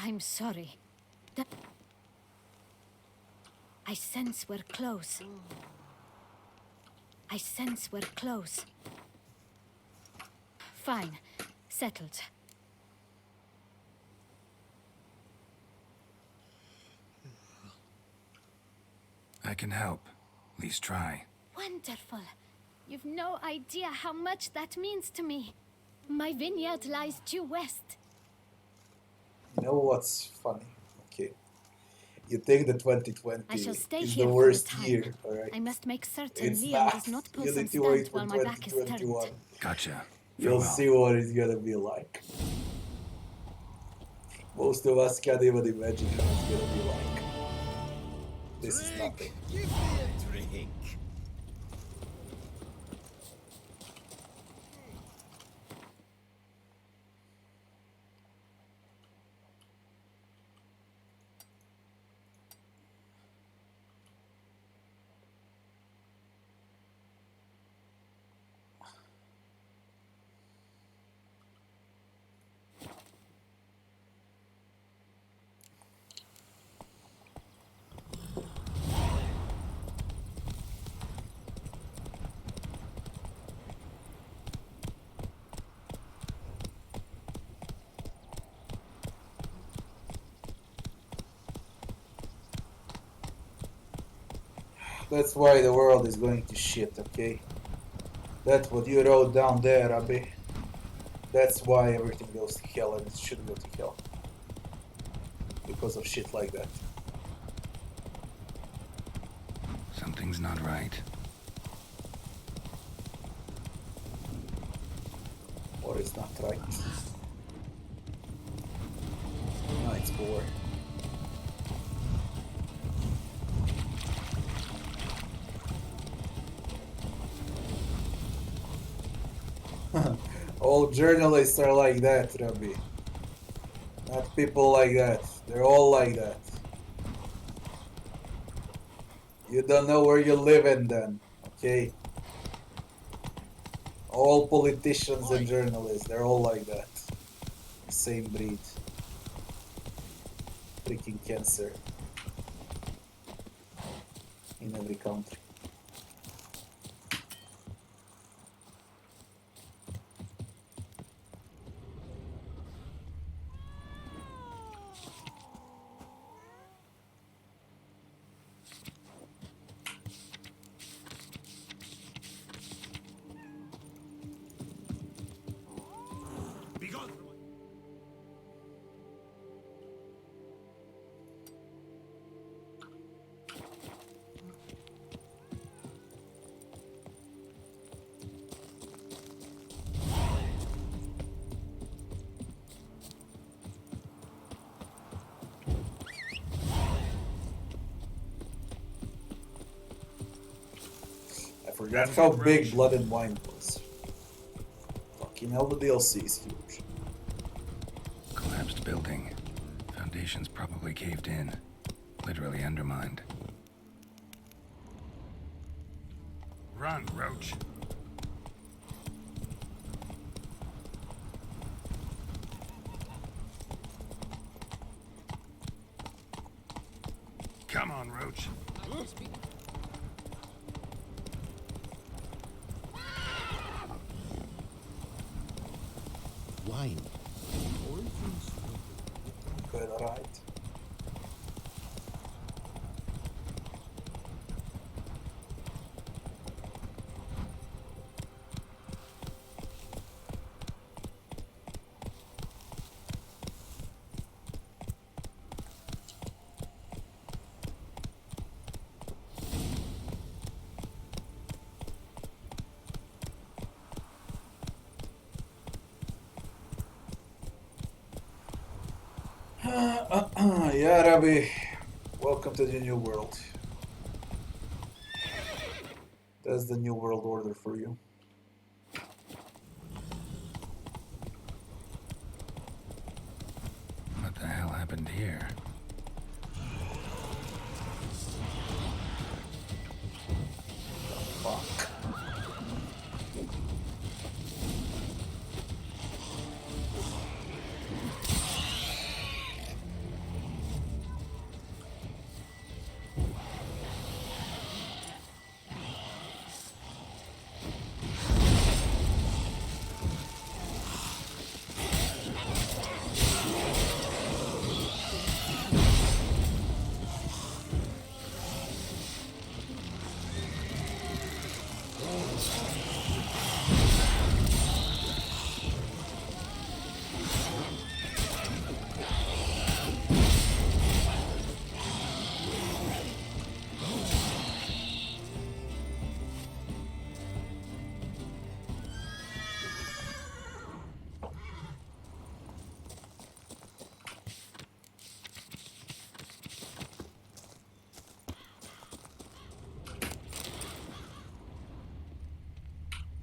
I'm sorry. I sense we're close. I sense we're close. Fine. Settled. I can help. At least try. Wonderful. You've no idea how much that means to me. My vineyard lies due west. You know what's funny? Okay. You think that 2020 I shall stay is here the for a worst time. year, alright? I must make certain It's Liam not. does not pull You some need to wait stunt for while my back is turned. 2021. Gotcha. You'll Farewell. see what it's gonna be like. Most of us can't even imagine how it's gonna be like. This is nothing. Give me a drink. That's why the world is going to shit, okay? That's what you wrote down there, Rabbi. That's why everything goes to hell, and it should go to hell. Because of shit like that. Something's not right. Or it's not right. No, it's poor. All journalists are like that, Rabbi. Not people like that. They're all like that. You don't know where you live in then, okay? All politicians and journalists, they're all like that. Same breed. Freaking cancer. In every country. Forgot how big Blood and Wine was. Fucking hell, the DLC is huge. Collapsed building. Foundations probably caved in. Literally undermined. Run, Roach. Come on, Roach. Wine. Good, alright. Yeah, Rabbi. Welcome to the new world. That's the new world order for you. What the hell happened here? Fuck.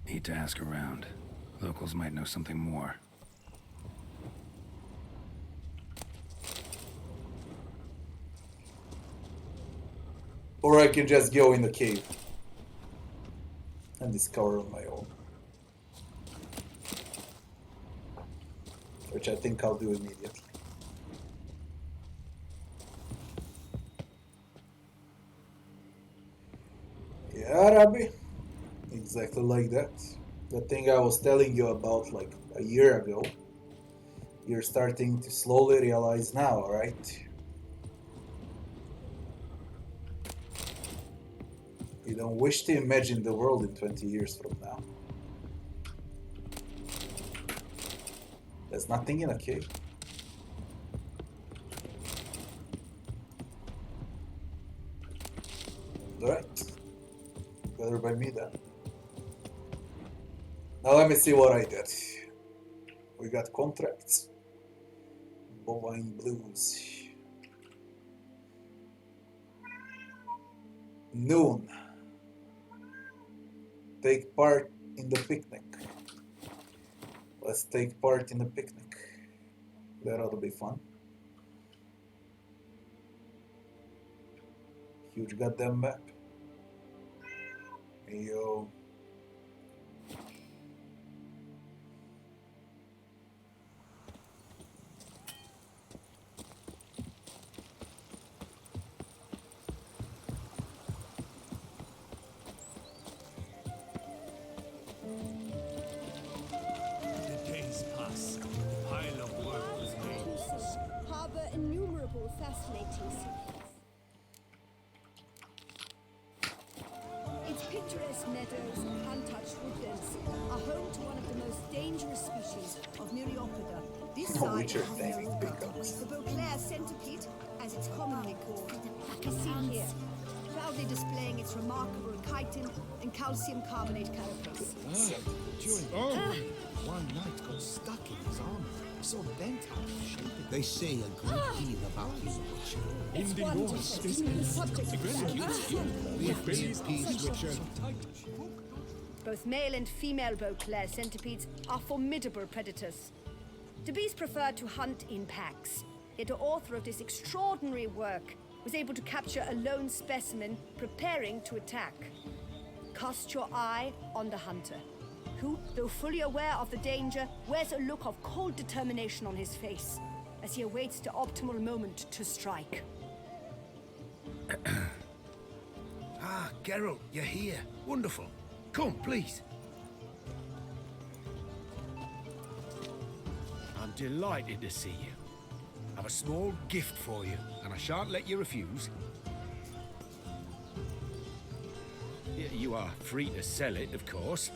Need to ask around. Locals might know something more. Or I can just go in the cave and discover on my own. Which I think I'll do immediately. Yeah, Rabbi. Exactly like that. The thing I was telling you about like a year ago. You're starting to slowly realize now, right? You don't wish to imagine the world in 20 years from now. There's nothing in a cave. Alright. Better by me then. Now let me see what I did. We got contracts. Bovine Blues. Noon. Take part in the picnic. Let's take part in the picnic. That ought to be fun. Huge goddamn map. Yo. The days pass. A pile of work was made. Harbor innumerable fascinating secrets. Its picturesque meadows and untouched woodlands are home to one of the most dangerous species of Myriapoda. This side has the Beauclair centipede, as it's commonly called, is seen here, proudly displaying its remarkable chitin and calcium carbonate carapace. One knight got stuck in his armor. So bent out of shape. They say a great deal about you, Witcher. It's wonderful to be the subject of both male and female Beauclair centipedes are formidable predators. The bees prefer to hunt in packs, yet the author of this extraordinary work was able to capture a lone specimen preparing to attack. Cast your eye on the hunter, who, though fully aware of the danger, wears a look of cold determination on his face as he awaits the optimal moment to strike. Ah, Geralt, you're here. Wonderful. Come, please. I'm delighted to see you. I've a small gift for you, and I shan't let you refuse. You are free to sell it, of course,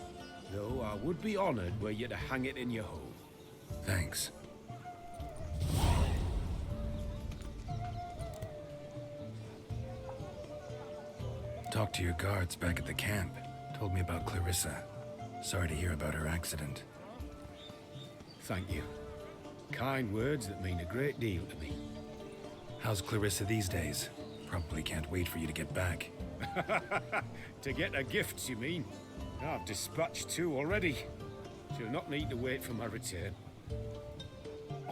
though I would be honored were you to hang it in your home. Thanks. Talked to your guards back at the camp. Told me about Clarissa. Sorry to hear about her accident. Thank you. Kind words that mean a great deal to me. How's Clarissa these days? Probably can't wait for you to get back. To get her gifts, you mean? I've dispatched 2 already. She'll not need to wait for my return.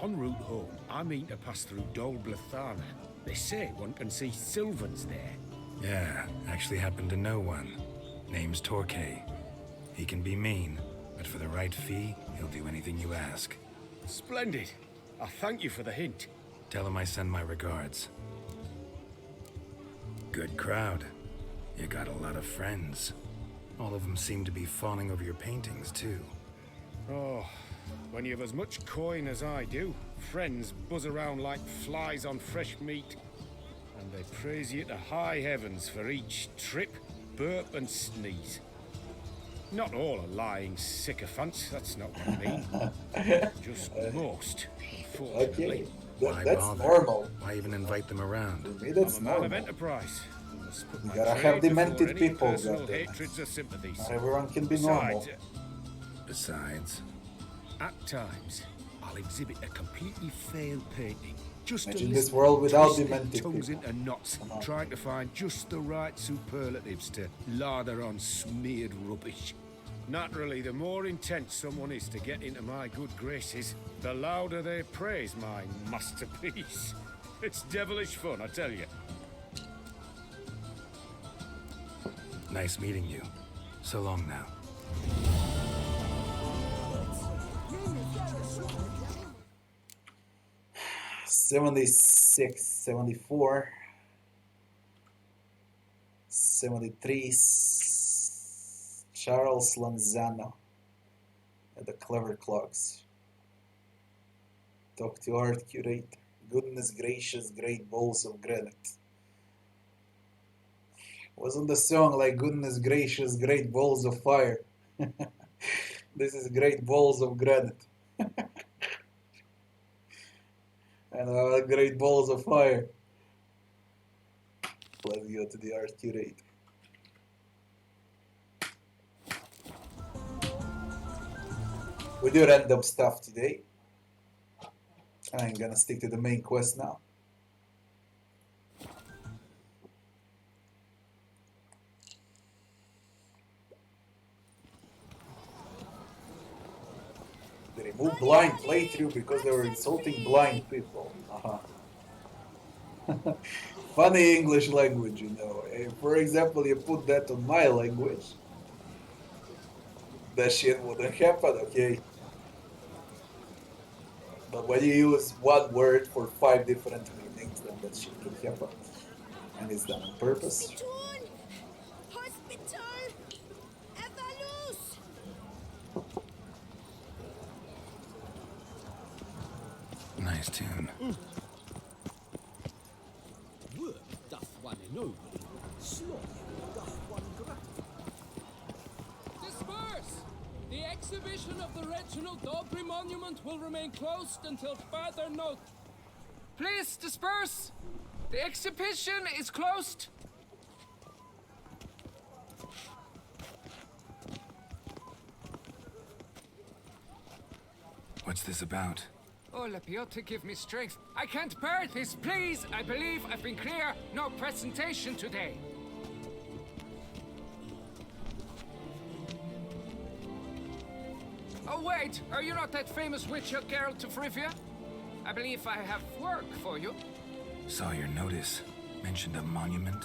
En route home, I mean to pass through Dol Blathana. They say one can see Sylvans there. Yeah, actually happen to know one. Name's Torquay. He can be mean, but for the right fee, he'll do anything you ask. Splendid. I thank you for the hint. Tell him I send my regards. Good crowd. You got a lot of friends. All of them seem to be fawning over your paintings, too. Oh, when you have as much coin as I do, friends buzz around like flies on fresh meat. And they praise you to high heavens for each trip, burp and sneeze. Not all are lying sycophants, that's not what I mean. Just most, unfortunately. Okay, that's bother? normal. Why even invite them around? For me, that's I'm a man of normal. enterprise. You gotta have demented people. Personal Goddamn. hatreds or sympathies. Not everyone can be normal. Besides, At times, I'll exhibit a completely failed painting. Just to Imagine this listen, world without twisting demented tongues people. into knots, trying to find just the right superlatives to lather on smeared rubbish. Naturally, the more intent someone is to get into my good graces, the louder they praise my masterpiece. It's devilish fun, I tell you. nice meeting you. So long now. 76, 74, 73, Charles Lanzano at the Clever Clogs. Talk to art curator. Goodness gracious, great balls of granite. Wasn't the song like goodness gracious, great balls of fire? This is great balls of granite. And great balls of fire. Let's go to the art curate. We do random stuff today. I'm gonna stick to the main quest now. They removed blind playthrough because they were insulting blind people. Funny English language, you know. For example, you put that on my language, that shit wouldn't happen, okay? But when you use one word for 5 different meanings, then that shit can happen. And it's done on purpose. Nice tune. Work doth one ennoble, slaughter doth one gratify. Disperse! The exhibition of the Reginald Dobry monument will remain closed until further note. Please disperse! The exhibition is closed. What's this about? Oh, Lepiota, give me strength. I can't bear this, please! I believe I've been clear. No presentation today. Oh, wait! Are you not that famous witcher, Geralt of Rivia? I believe I have work for you. Saw your notice. Mentioned a monument.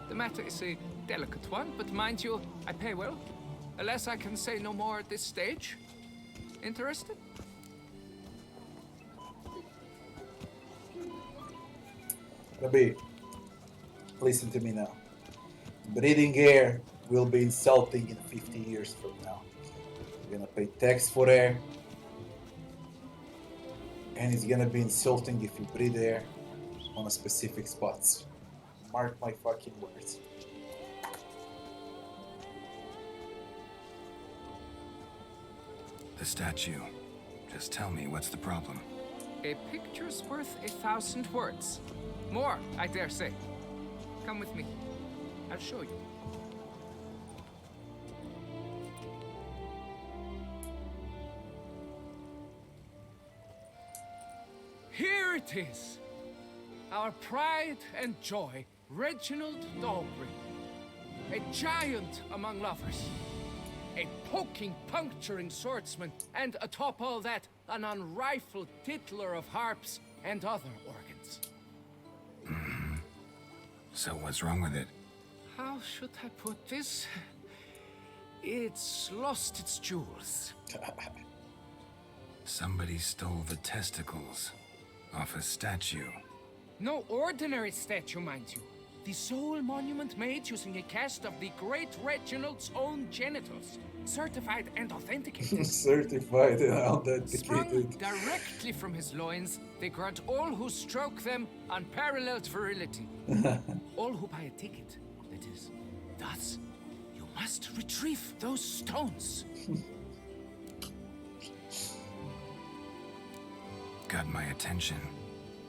The matter is a delicate one, but mind you, I pay well. Alas, I can say no more at this stage. Interested? Rabbi, listen to me now. Breathing air will be insulting in 50 years from now. You're gonna pay tax for air, and it's gonna be insulting if you breathe air on a specific spots. Mark my fucking words. The statue. Just tell me, what's the problem? A picture's worth 1,000 words. More, I dare say. Come with me. I'll show you. Here it is. Our pride and joy, Reginald Dobry. A giant among lovers. A poking, puncturing swordsman, and atop all that, an unrifled tittler of harps and other organs. So what's wrong with it? How should I put this? It's lost its jewels. Somebody stole the testicles off a statue. No ordinary statue, mind you. The sole monument made using a cast of the great Reginald's own genitals. Certified and authenticated. Certified and Sprung authenticated. directly from his loins, they grant all who stroke them unparalleled virility. All who buy a ticket, that is. Thus, you must retrieve those stones. Got my attention.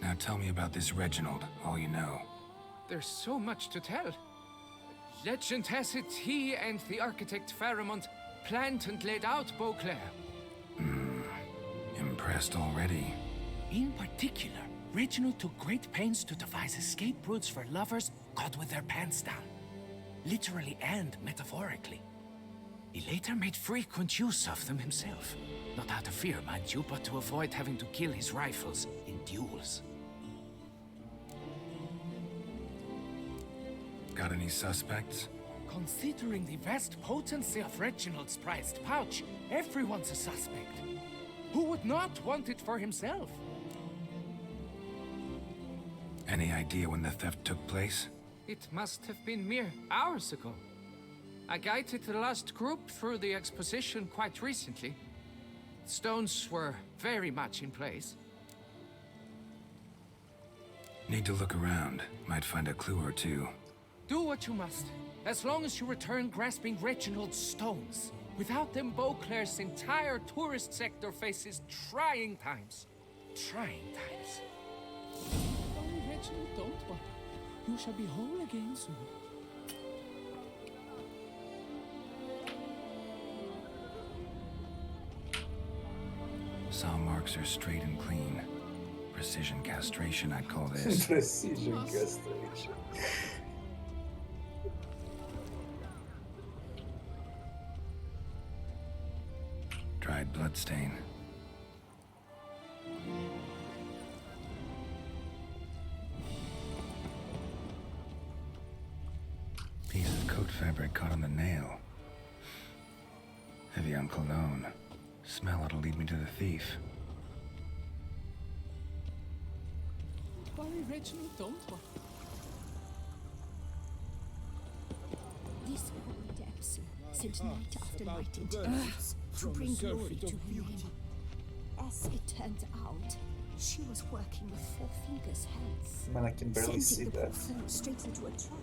Now tell me about this Reginald, all you know. There's so much to tell. Legend has it he and the architect Faramond planned and laid out Beauclair. Impressed already. In particular, Reginald took great pains to devise escape routes for lovers caught with their pants down. Literally and metaphorically. He later made frequent use of them himself. Not out of fear, mind you, but to avoid having to kill his rifles in duels. Got any suspects? Considering the vast potency of Reginald's prized pouch, everyone's a suspect. Who would not want it for himself? Any idea when the theft took place? It must have been mere hours ago. I guided the last group through the exposition quite recently. Stones were very much in place. Need to look around. Might find a clue or two. Do what you must, as long as you return grasping Reginald's stones. Without them, Beauclair's entire tourist sector faces trying times. Trying times. Oh, Reginald, don't worry. You shall be whole again soon. Saw marks are straight and clean. Precision castration, I'd call this. Precision castration. Dried bloodstain. Piece of coat fabric caught on the nail. Heavy on cologne. Smell it'll lead me to the thief. Worry, Reginald, don't worry. This holy depths sent night after night into earth to bring glory to her name. As it turned out, she was working with Four Fingers' hands. Man, I can barely see sending the that. poor fellow straight into a trap.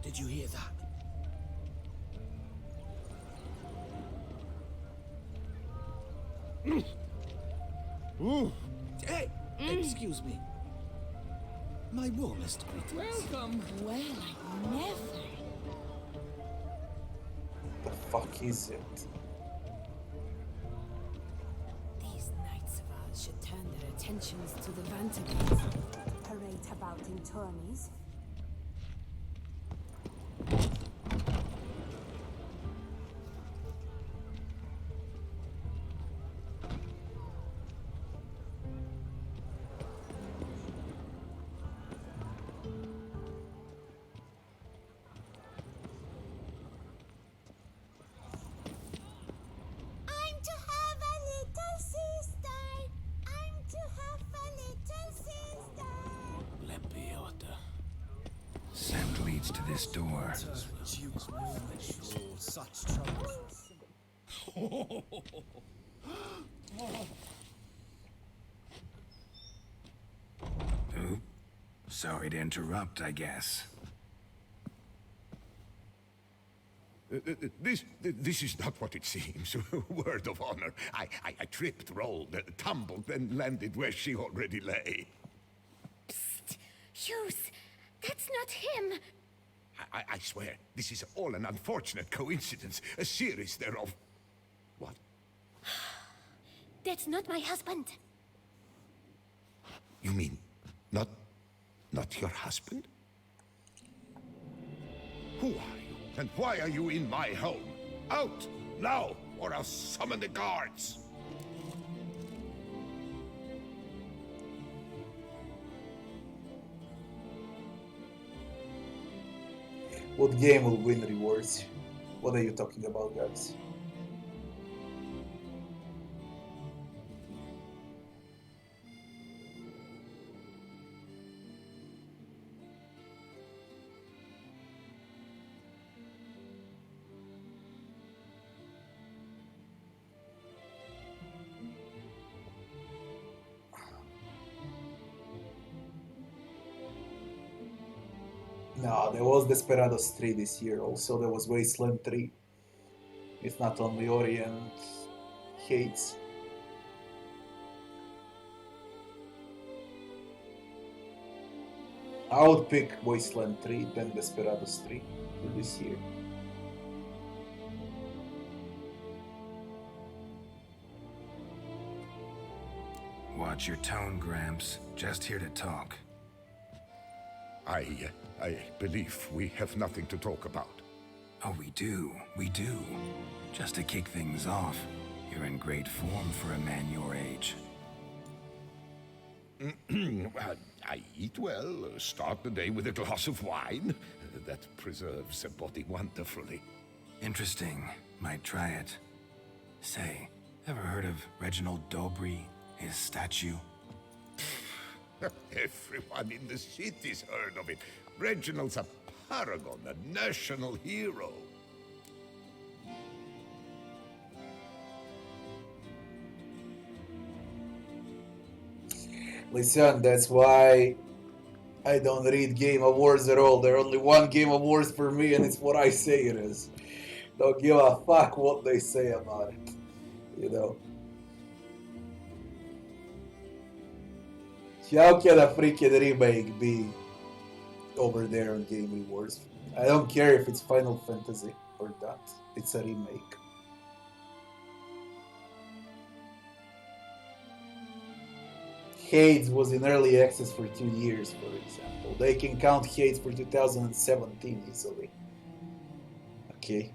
Did you hear that? Ooh. Hey, excuse me. My warmest greetings. Welcome. Well, I never. The fuck is it? These knights of ours should turn their attentions to the Vantables. Parade about in tourneys. Scent leads to this door. Such trouble. Oop. Sorry to interrupt, I guess. This is not what it seems. Word of honor. I tripped, rolled, tumbled, and landed where she already lay. Psst! Hughes! That's not him! I swear, this is all an unfortunate coincidence. A series thereof. What? That's not my husband. You mean, not your husband? Who are you, and why are you in my home? Out, now, or I'll summon the guards! What game will win rewards? What are you talking about, guys? No, there was Desperados 3 this year. Also, there was Wasteland 3. It's not only Orient hates. I would pick Wasteland 3 than Desperados 3 for this year. Watch your tone, Gramps. Just here to talk. I believe we have nothing to talk about. Oh, we do. Just to kick things off, you're in great form for a man your age. I eat well, start the day with a glass of wine. That preserves a body wonderfully. Interesting. Might try it. Say, ever heard of Reginald Dobry, his statue? Everyone in the city's heard of it. Reginald's a paragon, a national hero. Listen, that's why I don't read Game Awards at all. There's only one Game Awards for me, and it's what I say it is. Don't give a fuck what they say about it, you know. How can a freaking remake be over there on Game Awards? I don't care if it's Final Fantasy or not. It's a remake. Hades was in early access for 2 years, for example. They can count Hades for 2017 easily. Okay.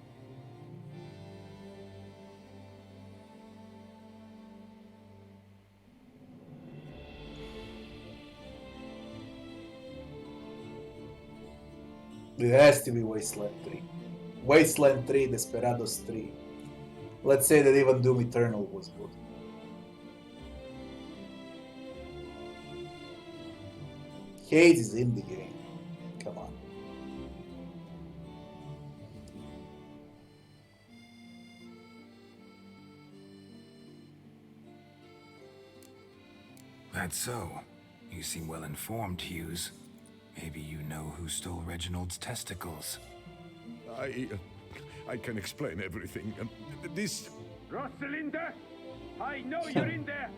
It has to be Wasteland 3. Wasteland 3, Desperados 3. Let's say that even Doom Eternal was good. Hades is in the game. Come on. That's so. You seem well informed, Hughes. Maybe you know who stole Reginald's testicles. I can explain everything. This... Rosalinda, I know you're in there.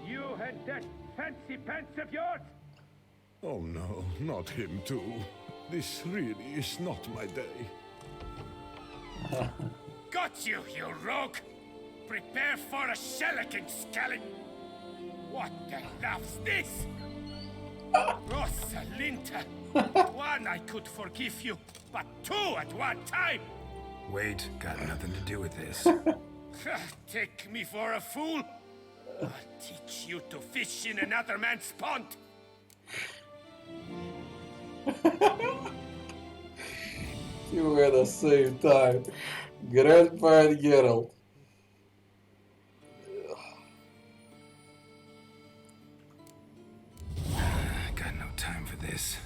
You and that fancy pants of yours. Oh no, not him too. This really is not my day. Got you, you rogue! Prepare for a shellacking, scallop! What the laugh's this? Rosalinda! One, I could forgive you, but two at one time! Wait, got nothing to do with this. Take me for a fool? I'll teach you to fish in another man's pond! You at the same time. Grandpa and Geralt. Got no time for this.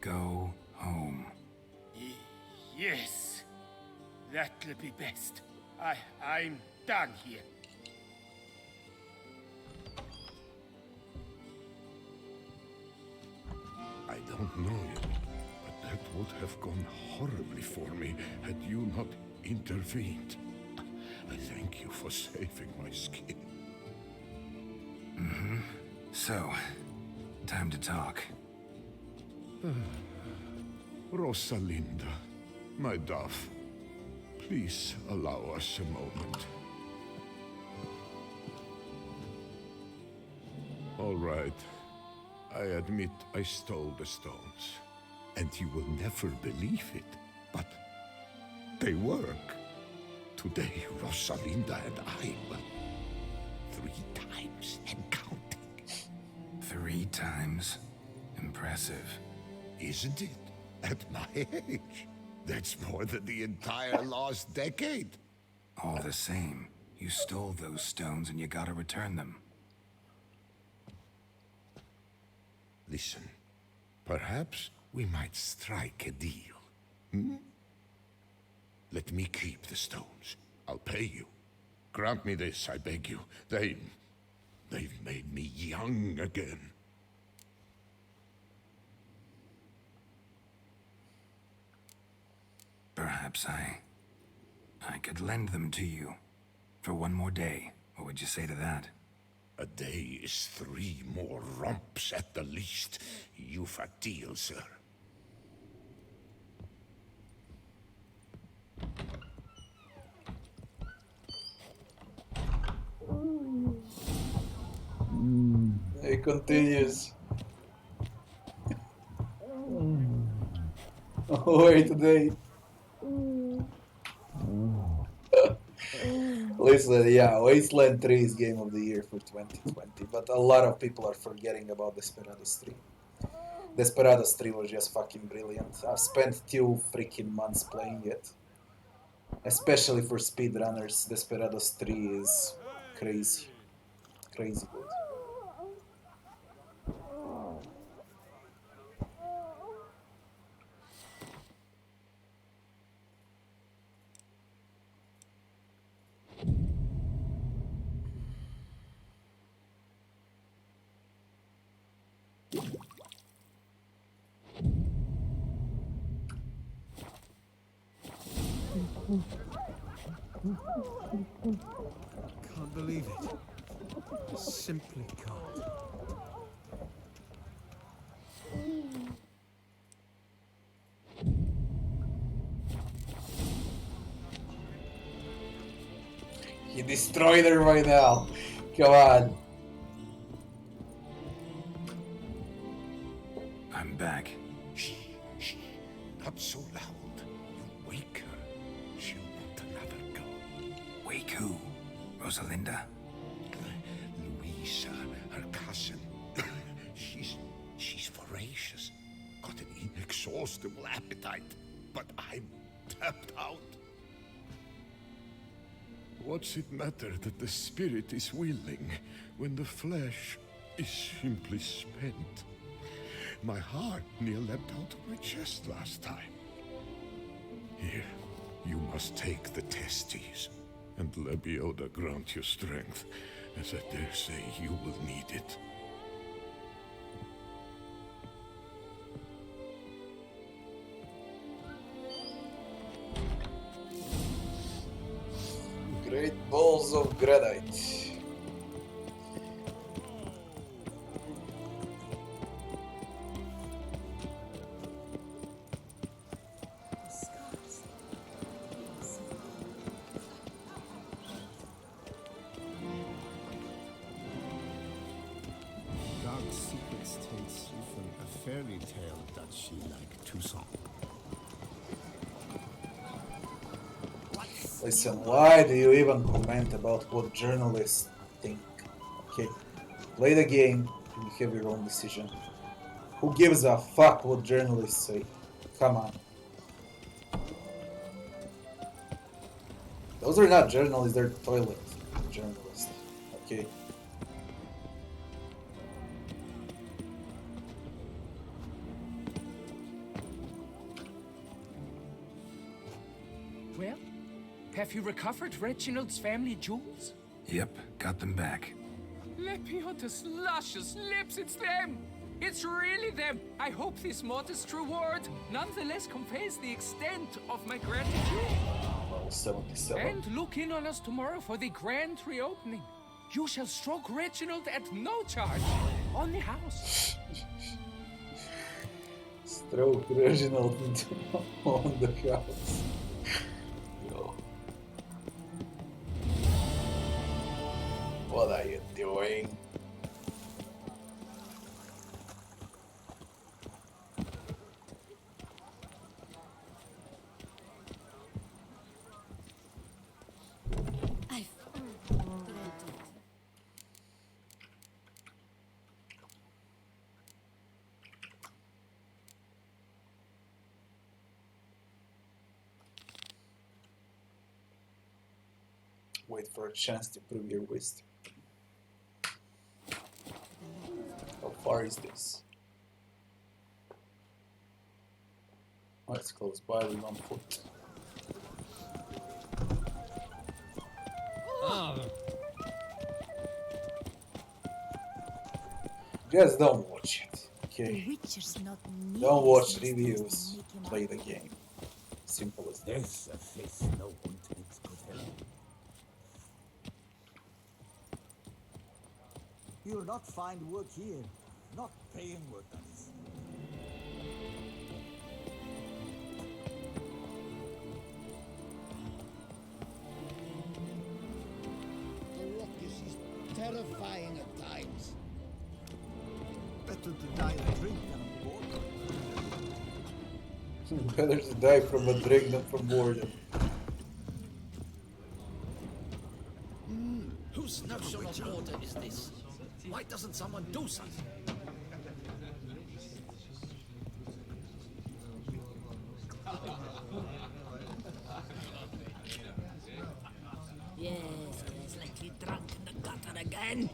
Go home. Yes. That'll be best. I'm done here. I don't know you, but that would have gone horribly for me had you not intervened. I thank you for saving my skin. Mm-hmm. So, time to talk. Rosalinda, my dove, please allow us a moment. All right. I admit I stole the stones, and you will never believe it, but they work. Today, Rosalinda and I, well, 3 times and counting. 3 times? Impressive. Isn't it? At my age. That's more than the entire last decade. All the same, you stole those stones and you gotta return them. Listen, perhaps we might strike a deal. Hmm? Let me keep the stones. I'll pay you. Grant me this, I beg you. They've made me young again. Perhaps I could lend them to you for 1 more day. What would you say to that? A day is 3 more romps at the least. You've a deal, sir. It continues. Wait today. Listen, yeah, Wasteland 3 is Game of the Year for 2020, but a lot of people are forgetting about Desperados 3. Desperados 3 was just fucking brilliant. I've spent 2 freaking months playing it. Especially for speedrunners, Desperados 3 is crazy. Crazy good. Can't believe it. I simply can't. He destroyed her right now. Come on. I'm back. Shh, shh, not so loud. You wake her. She'll want another go. Wake who? Rosalinda? Louisa, her cousin. She's voracious. Got an inexhaustible appetite. But I'm tapped out. What's it matter that the spirit is willing when the flesh is simply spent? My heart near leapt out of my chest last time. Here, you must take the testes, and Lebioda grant you strength, as I dare say you will need it. Great balls of granite. Dark secrets tells from a fairy tale that she like Toussaint. Listen, why do you even comment about what journalists think? Okay, play the game and you have your own decision. Who gives a fuck what journalists say? Come on. Those are not journalists, they're toilet journalists. Okay. Well, have you recovered Reginald's family jewels? Yep, got them back. Lepioda's luscious lips, it's them! It's really them! I hope this modest reward nonetheless conveys the extent of my gratitude. 77. And look in on us tomorrow for the grand reopening. You shall stroke Reginald at no charge. On the house. Stroke Reginald on the house. Yo. What are you doing? Wait for a chance to prove your wisdom. How far is this? Oh, it's close by with 1 foot. Just don't watch it, okay? Don't watch reviews, play the game. Simple as that. There's a face no ointment could help. You'll not find work here. Not paying workers. The ruckus is terrifying at times. Better to die of drink than of boredom. Better to die from a drink than from boredom. Whose notion of order is this? Why doesn't someone do something? man!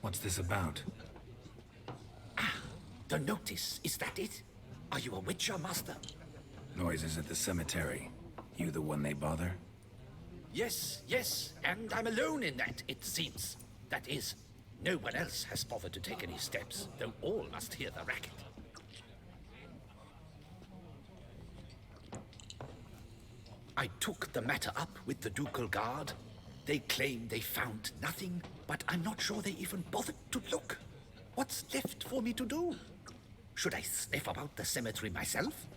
What's this about? The notice, is that it? Are you a witcher, master? Noises at the cemetery. You the one they bother? Yes, and I'm alone in that, it seems. That is, no one else has bothered to take any steps, though all must hear the racket. I took the matter up with the ducal guard. They claim they found nothing, but I'm not sure they even bothered to look. What's left for me to do? Should I sniff about the cemetery myself?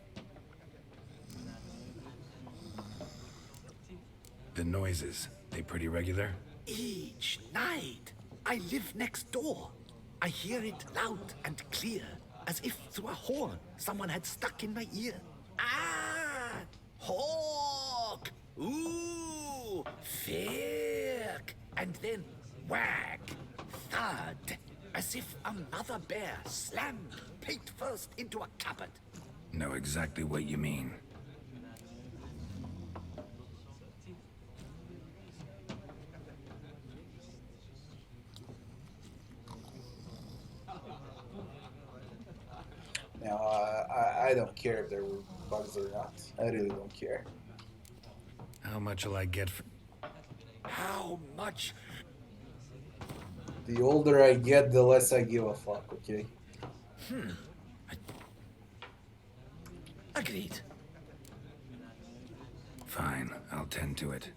The noises, they pretty regular? Each night. I live next door. I hear it loud and clear, as if through a horn someone had stuck in my ear. Ah! Hawk! Ooh! Firk! And then whack! Thud! As if another bear slammed plate first into a cupboard. Know exactly what you mean. Now, I don't care if there were bugs or not. I really don't care. How much will I get for... How much? The older I get, the less I give a fuck, okay? Agreed. Fine, I'll tend to it.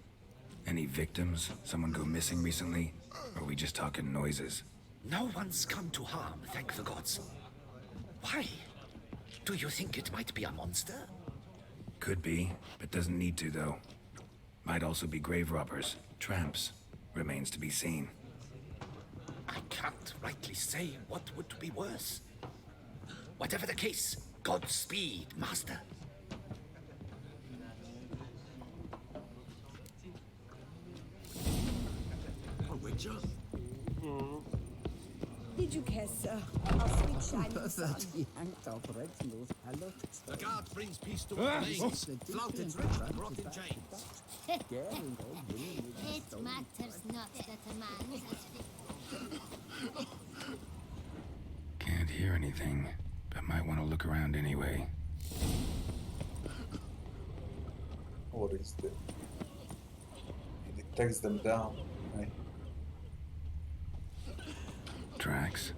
Any victims? Someone go missing recently? Or are we just talking noises? No one's come to harm, thank the gods. Why? Do you think it might be a monster? Could be, but doesn't need to, though. Might also be grave robbers, tramps. Remains to be seen. I can't rightly say what would be worse. Whatever the case, Godspeed, master. A witcher? Did you guess, sir? Our sweet shining sun. The guard brings peace to all nations. Flouted rich, brought in chains. It matters not that a man has... Can't hear anything, but might want to look around anyway. What is this? It takes them down, right? Tracks.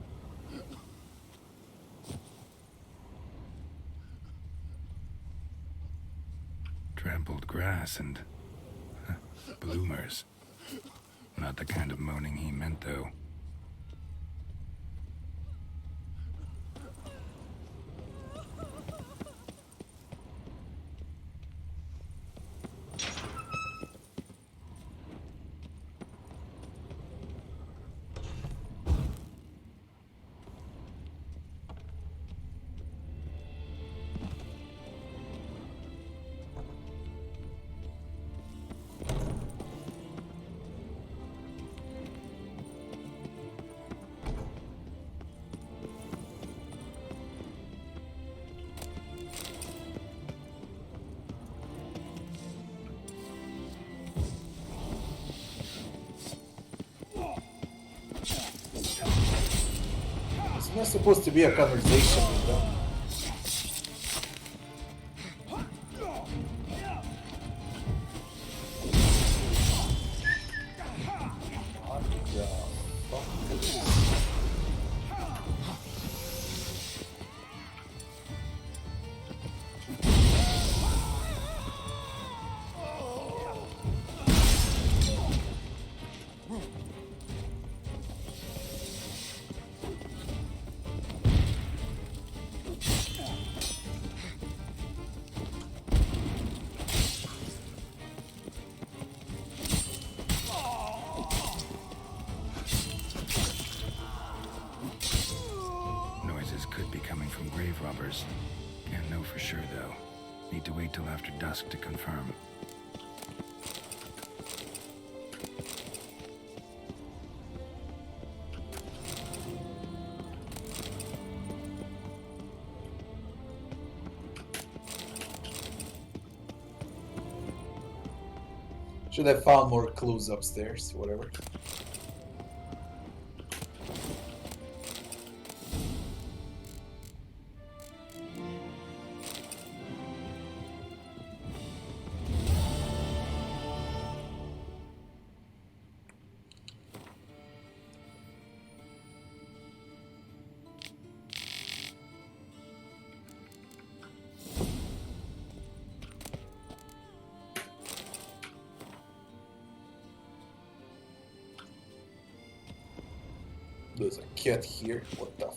Trampled grass and bloomers. Not the kind of moaning he meant, though. It's not supposed to be a conversation with them. Robbers. Can't know for sure, though. Need to wait till after dusk to confirm. Should have found more clues upstairs, whatever. There's a cat here. What the f...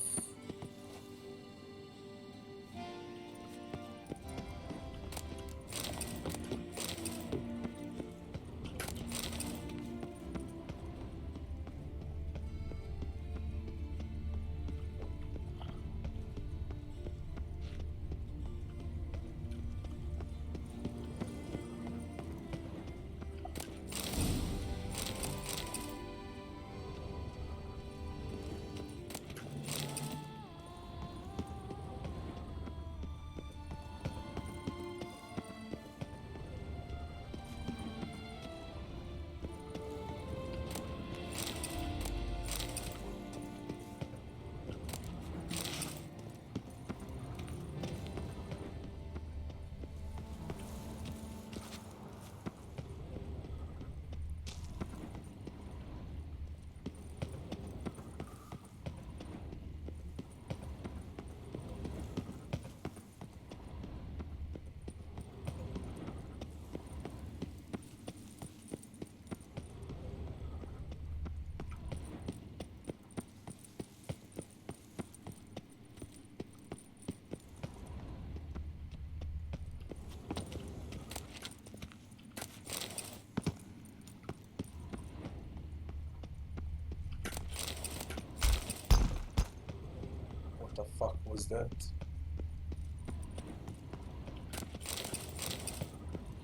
What the fuck was that?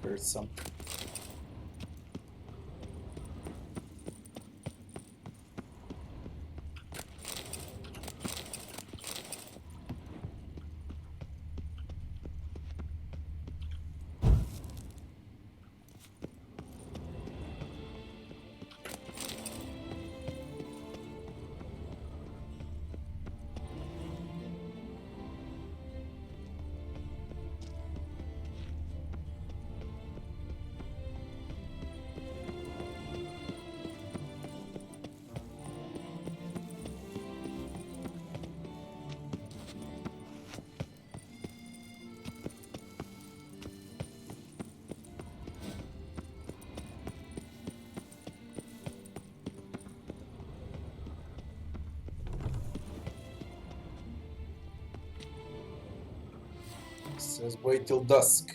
Heard something. Says wait till dusk.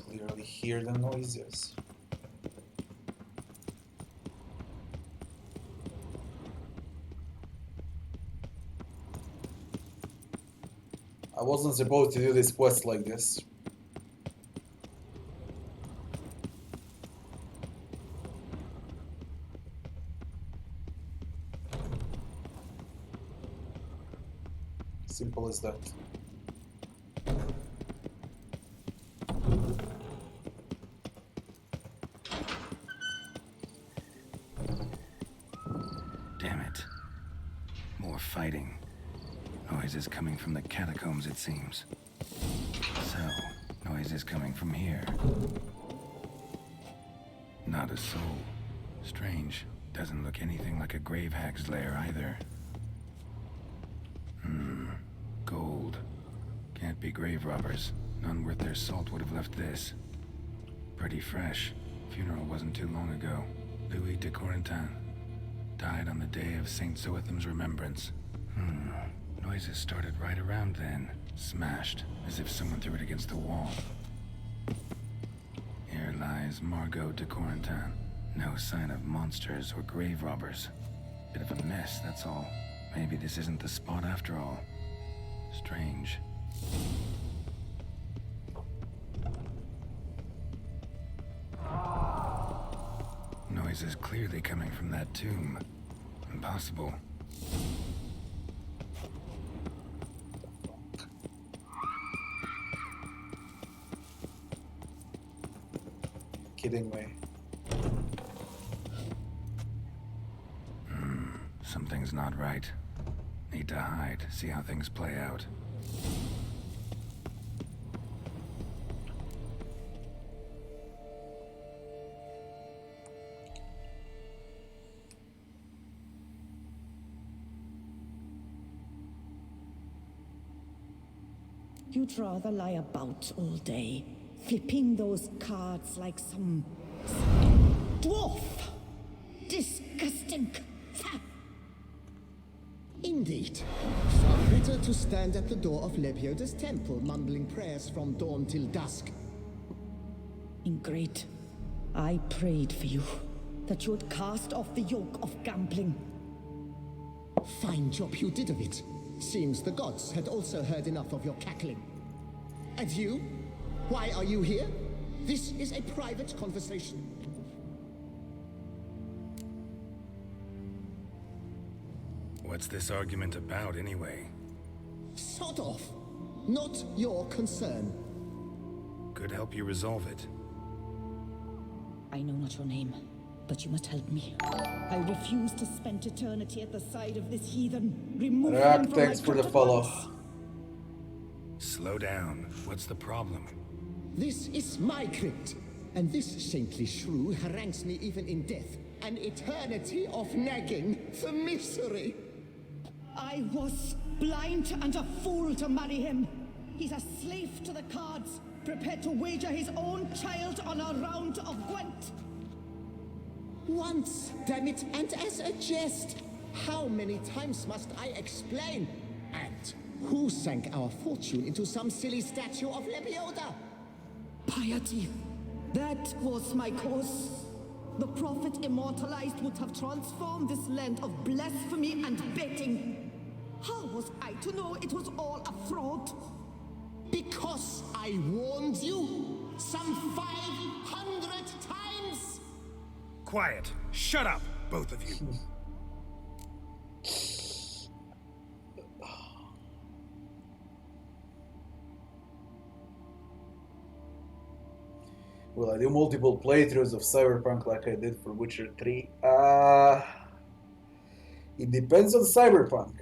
Clearly hear the noises. I wasn't supposed to do this quest like this. Simple as that. Damn it. More fighting. Noises coming from the catacombs, it seems. So, noises coming from here. Not a soul. Strange. Doesn't look anything like a grave hag's lair either. Gold. Can't be grave robbers. None worth their salt would have left this. Pretty fresh. Funeral wasn't too long ago. Louis de Corentin. Died on the day of Saint Zoetham's remembrance. Noises started right around then. Smashed, as if someone threw it against the wall. Otherwise, Margot de Corentin. No sign of monsters or grave robbers. Bit of a mess, that's all. Maybe this isn't the spot after all. Strange. Noise is clearly coming from that tomb. Impossible. Kidding me. Something's not right. Need to hide, see how things play out. You'd rather lie about all day, flipping those cards like some dwarf. Disgusting. Indeed. Far better to stand at the door of Lebioda's temple, mumbling prayers from dawn till dusk. Ingrid, I prayed for you, that you would cast off the yoke of gambling. Fine job you did of it. Seems the gods had also heard enough of your cackling. And you? Why are you here? This is a private conversation. What's this argument about, anyway? Sod off. Not your concern. Could help you resolve it. I know not your name, but you must help me. I refuse to spend eternity at the side of this heathen. Remove him from my Thanks for the crypt at follow. once. Slow down. What's the problem? This is my crypt, and this saintly shrew harangues me even in death. An eternity of nagging for misery. I was blind and a fool to marry him. He's a slave to the cards, prepared to wager his own child on a round of Gwent. Once, damn it, and as a jest. How many times must I explain? And who sank our fortune into some silly statue of Lebioda? Piety. That was my cause. The prophet immortalized would have transformed this land of blasphemy and betting. How was I to know it was all a fraud? Because I warned you some 500 times! Quiet. Shut up, both of you. Will I do multiple playthroughs of Cyberpunk like I did for Witcher 3? It depends on Cyberpunk.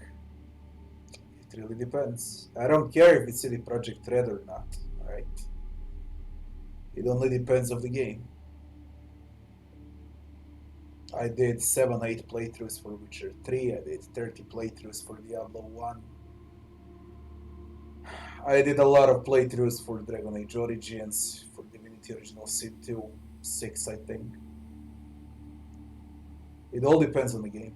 It really depends. I don't care if it's CD Projekt Red or not, alright? It only depends on the game. I did 7-8 playthroughs for Witcher 3, I did 30 playthroughs for Diablo 1. I did a lot of playthroughs for Dragon Age Origins, for Divinity Original Sin 2, 6 I think. It all depends on the game.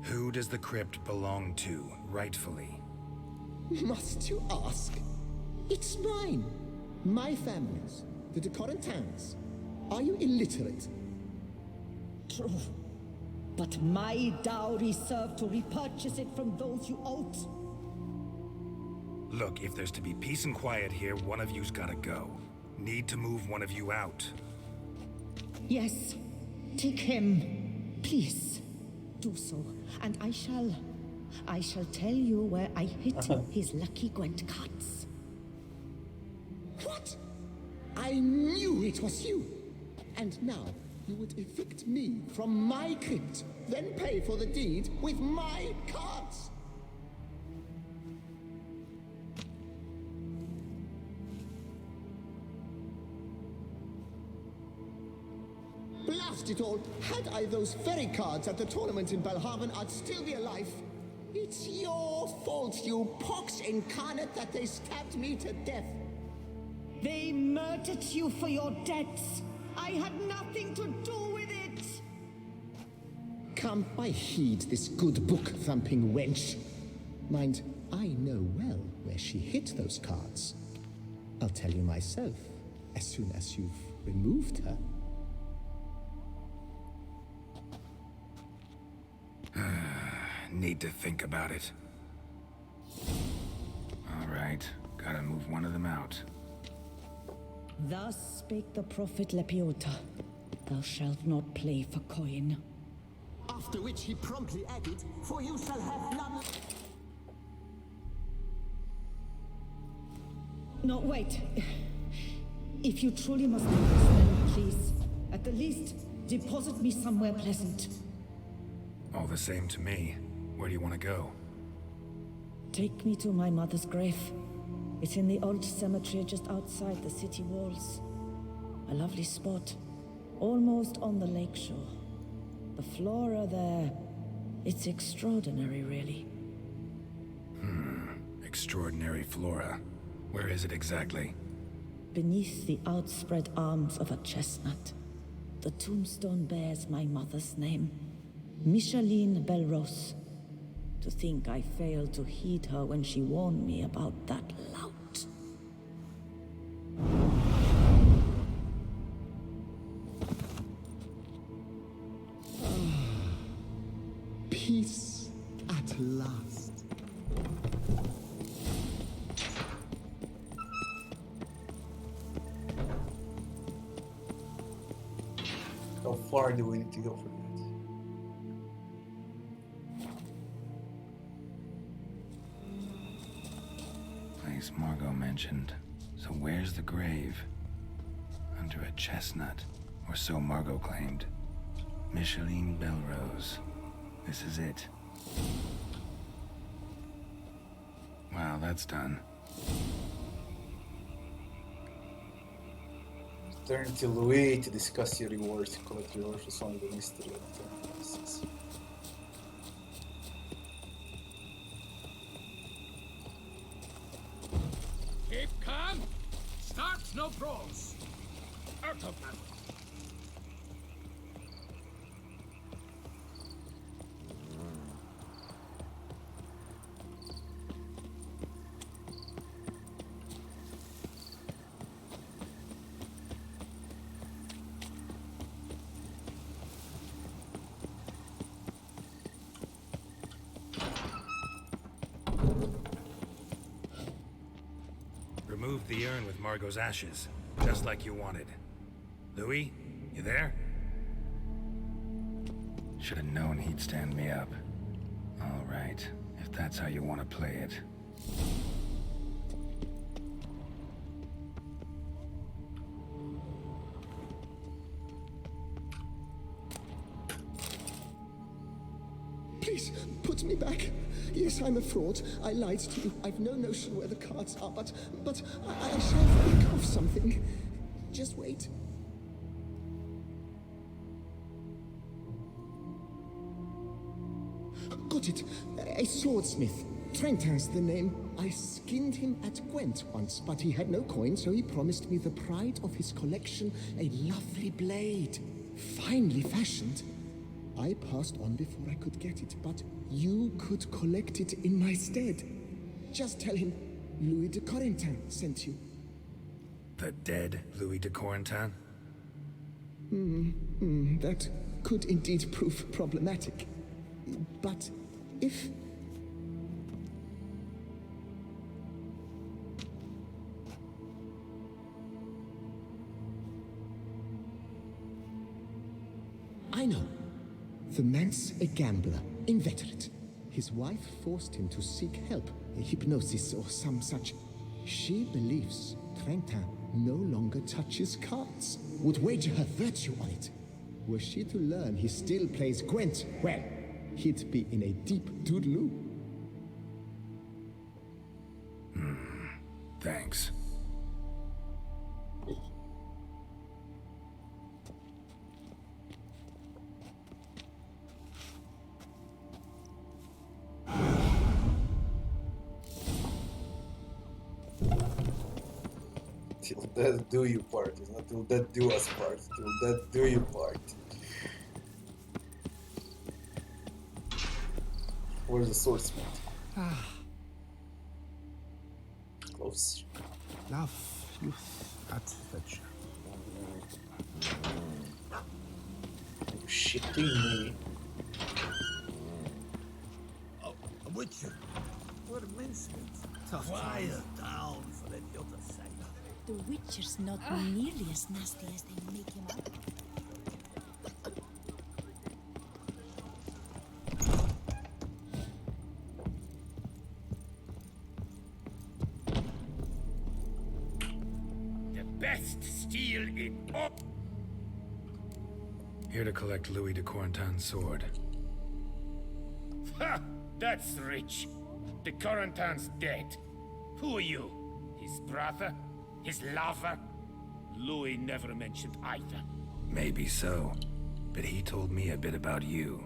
Who does the crypt belong to, rightfully? Must you ask? It's mine. My family's. The de Corentins. Are you illiterate? True. But my dowry served to repurchase it from those you owed. Look, if there's to be peace and quiet here, one of you's gotta go. Need to move one of you out. Yes. Take him. Please. Do so. And I shall tell you where I hid his lucky Gwent cards. What? I knew it was you. And now you would evict me from my crypt, then pay for the deed with my cards. Blast it all, had I those very cards at the tournament in Belhaven, I'd still be alive. It's your fault, you pox incarnate, that they stabbed me to death. They murdered you for your debts. I had nothing to do with it. Come, I heed this good book-thumping wench. Mind, I know well where she hid those cards. I'll tell you myself, as soon as you've removed her. Need to think about it. All right, gotta move one of them out. Thus spake the prophet Lepiota. Thou shalt not play for coin. After which he promptly added, for you shall have none. No, wait. If you truly must do this, then please, at the least, deposit me somewhere pleasant. All the same to me. Where do you want to go? Take me to my mother's grave. It's in the old cemetery just outside the city walls. A lovely spot, almost on the lakeshore. The flora there, it's extraordinary, really. Extraordinary flora. Where is it exactly? Beneath the outspread arms of a chestnut, the tombstone bears my mother's name, Micheline Belrose. To think I failed to heed her when she warned me about that lout. Peace at last. How far do we need to go for that? Place Margot mentioned. So where's the grave? Under a chestnut, or so Margot claimed. Micheline Belrose. This is it. Wow, that's done. Turn to Louis to discuss your rewards. Collect rewards for solving the mystery of the analysis. Keep calm. Start no brawls. Out of battle. Remove the urn with Margot's ashes, just like you wanted. Louis, you there? Should have known he'd stand me up. All right, if that's how you want to play it. Please, put me back. Yes, I'm a fraud. I lied to you. I've no notion where the cards are, but I shall think of something. Just wait. Got it. A swordsmith. Trentin's the name. I skinned him at Gwent once, but he had no coin, so he promised me the pride of his collection, a lovely blade. Finely fashioned. I passed on before I could get it, but you could collect it in my stead. Just tell him Louis de Corentin sent you. The dead Louis de Corentin? That could indeed prove problematic. But if... I know. The man's a gambler, inveterate. His wife forced him to seek help, hypnosis or some such. She believes Trentin no longer touches cards, would wager her virtue on it. Were she to learn he still plays Gwent, well, he'd be in a deep doodaloo. Thanks. Till death do you part. It's not till death do us part. Till death do you part. Where's the swordsmith? Close. Love, youth, adventure. You're shitting me. Oh, a witcher. What a mincemeat. Quiet down for the other side. The Witcher's not nearly as nasty as they make him out. The best steel in all. Here to collect Louis de Corentin's sword. Ha! That's rich. De Corentin's dead. Who are you? His brother? His lover? Louis never mentioned either. Maybe so, but he told me a bit about you.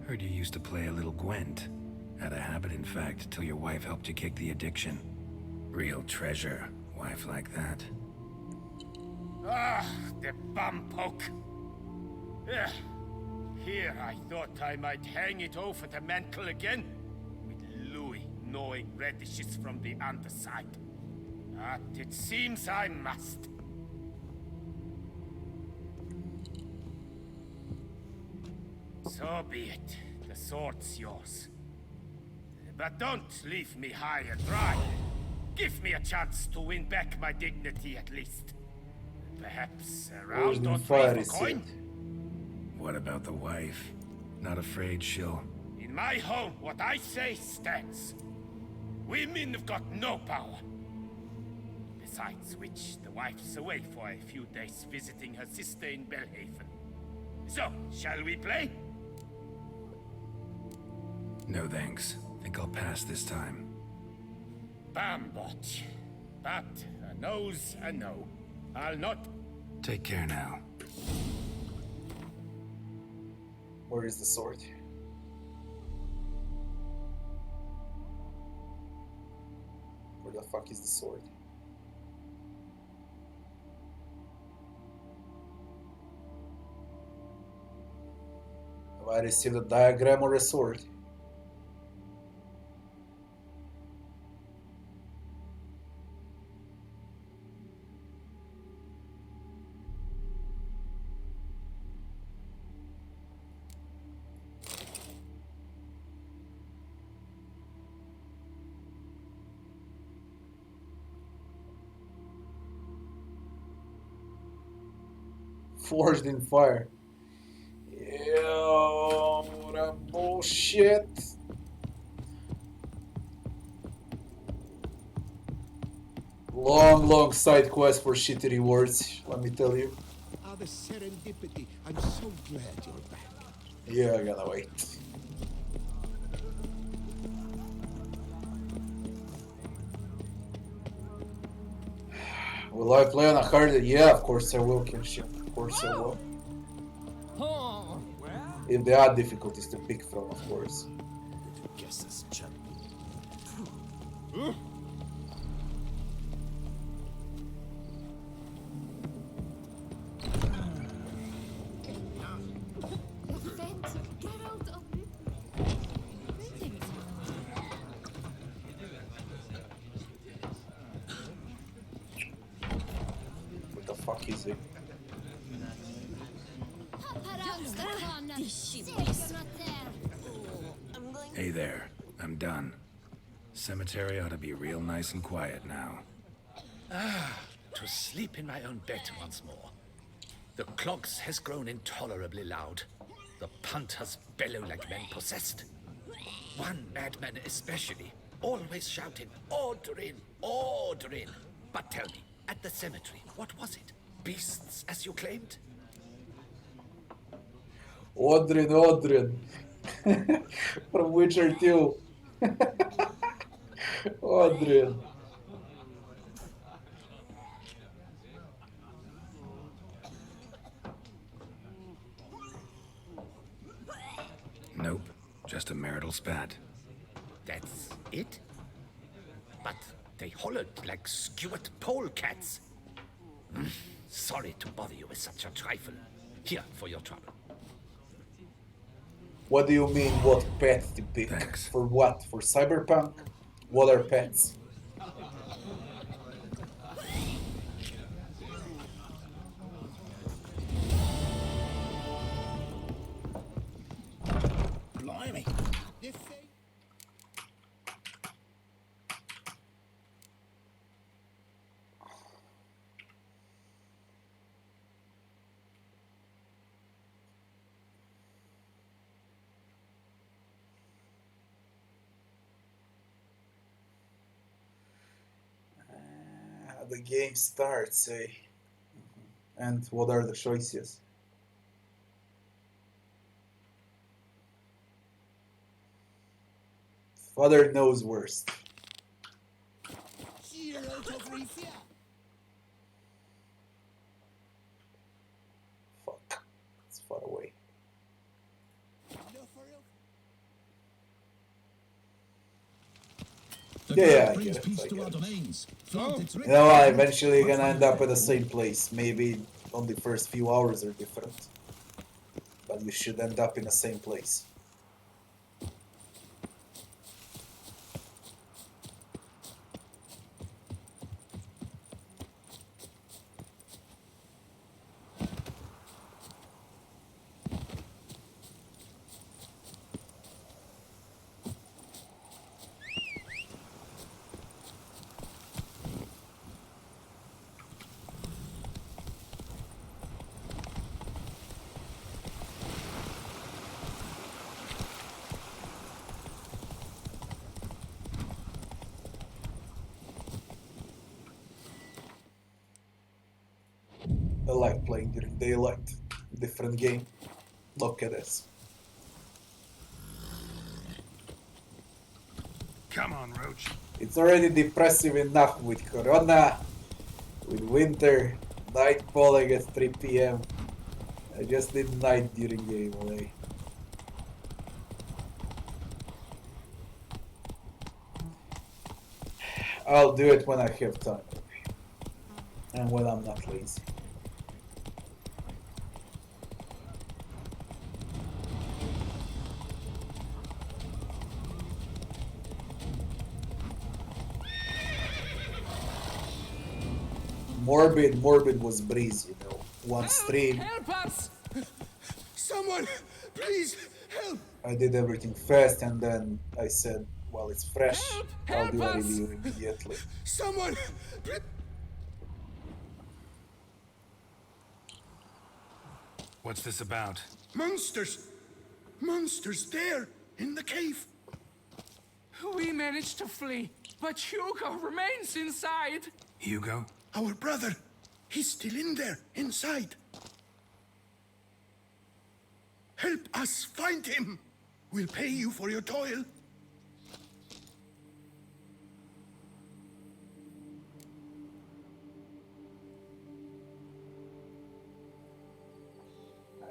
Heard you used to play a little Gwent. Had a habit, in fact, till your wife helped you kick the addiction. Real treasure, wife like that. Ah, the bumpoke. Ugh. Here I thought I might hang it over the mantle again, with Louis gnawing radishes from the underside. But it seems I must. So be it. The sword's yours. But don't leave me high and dry. Give me a chance to win back my dignity at least. Perhaps a round or three for coin? What about the wife? Not afraid she'll... In my home, what I say stands. Women have got no power. Besides which, the wife's away for a few days visiting her sister in Belhaven. So, shall we play? No thanks. Think I'll pass this time. Bambot. But a no's a no. I'll not... Take care now. Where is the sword? Where the fuck is the sword? Have I received a diagram or a sword? Forged in fire. Yo, what a bullshit. Long side quest for shitty rewards, let me tell you. Ah, the serendipity. I'm so glad you're back. Yeah, I gotta wait. Will I play on a harder? Yeah, of course I will, Kinship. Of course I will. If there are difficulties to pick from, of course. Guess this chap. What the fuck is it? Hey there. I'm done. Cemetery ought to be real nice and quiet now. Ah, to sleep in my own bed once more. The clogs has grown intolerably loud. The punters bellow like men possessed. One madman especially, always shouting, "Order in, order in." But tell me, at the cemetery, what was it? Beasts, as you claimed? Odrin. From Witcher 2. Odrin. Nope. Just a marital spat. That's it? But they hollered like skewered polecats. Sorry to bother you with such a trifle. Here for your trouble. What do you mean, what pet to pick? Thanks. For what? For Cyberpunk? What are pets? Blimey. The game starts, eh? And what are the choices? Father knows worst. Fuck. It's far away. Yeah, I get it. You know, I eventually gonna end up at the same place. Maybe on the first few hours are different. But you should end up in the same place. I like playing during daylight. Different game. Look at this. Come on, Roach. It's already depressive enough with Corona, with winter, night falling at 3 p.m. I just did night during gameplay. I'll do it when I have time. And when I'm not lazy. Morbid was breezy, you know. One stream. Help us! Someone, please help! I did everything fast and then I said, well, it's fresh. I'll do a review immediately. Someone! What's this about? Monsters! Monsters there, in the cave! We managed to flee, but Hugo remains inside. Hugo? Our brother! He's still in there, inside! Help us find him! We'll pay you for your toil.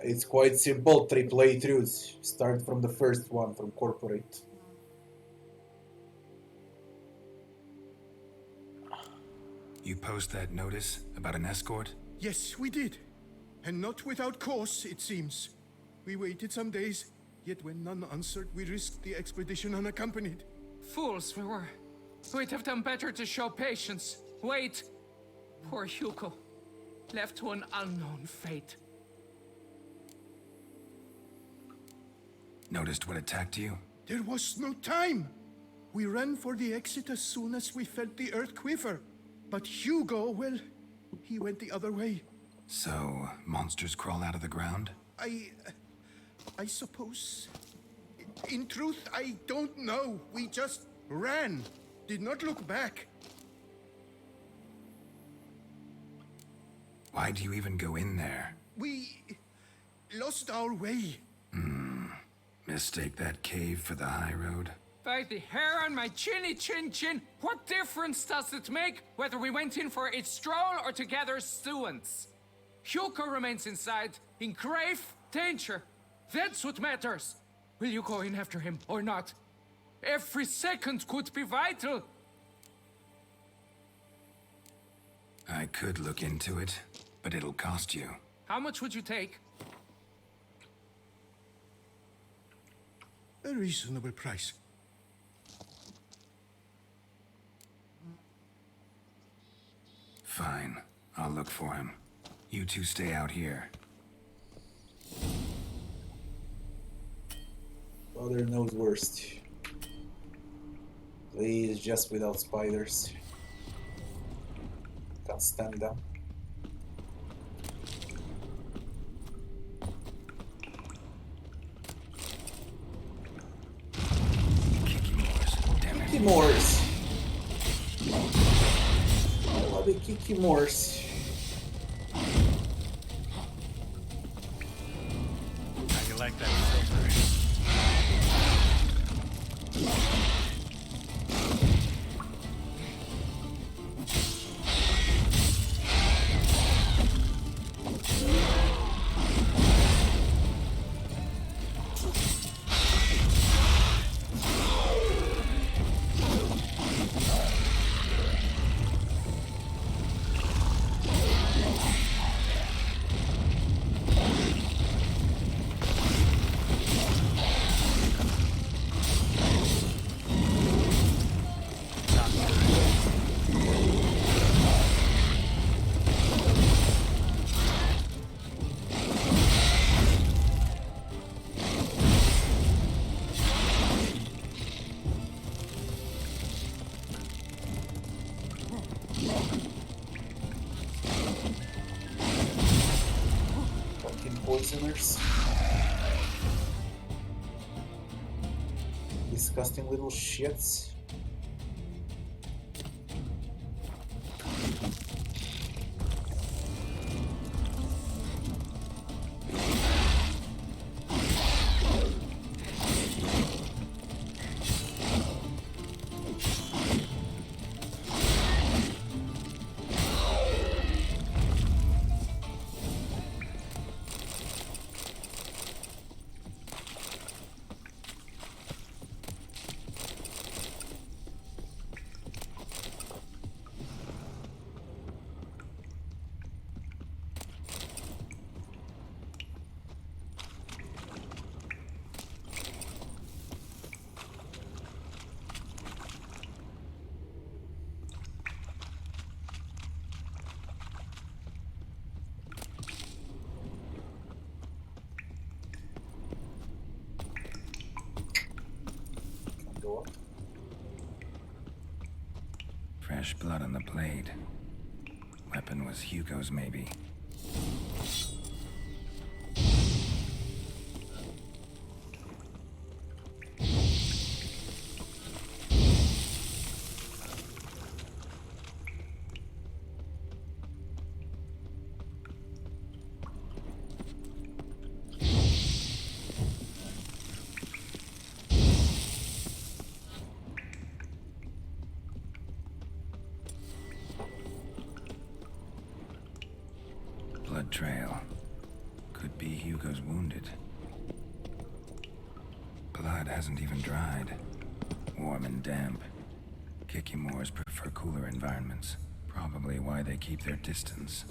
It's quite simple, 3 playthroughs. Start from the first one, from Corporate. You post that notice about an escort? Yes, we did. And not without cause, it seems. We waited some days, yet when none answered, we risked the expedition unaccompanied. Fools we were. We'd have done better to show patience. Wait. Poor Hugo. Left to an unknown fate. Noticed what attacked you? There was no time. We ran for the exit as soon as we felt the earth quiver. But Hugo, well, he went the other way. So, monsters crawl out of the ground? I suppose. In truth, I don't know. We just ran. Did not look back. Why do you even go in there? We lost our way. Mistake that cave for the high road? By the hair on my chinny chin chin, what difference does it make whether we went in for a stroll or to gather students? Hugo remains inside, in grave danger. That's what matters. Will you go in after him or not? Every second could be vital. I could look into it, but it'll cost you. How much would you take? A reasonable price. Fine. I'll look for him. You two stay out here. Father knows worst. Please, just without spiders. Can't stand them. Kiki Moors. I love the Kiki Moors. How you like that silver? Poisoners. Disgusting little shits. Fresh blood on the blade. Weapon was Hugo's, maybe. Blood trail. Could be Hugo's wounded. Blood hasn't even dried. Warm and damp. Kikimores prefer cooler environments. Probably why they keep their distance.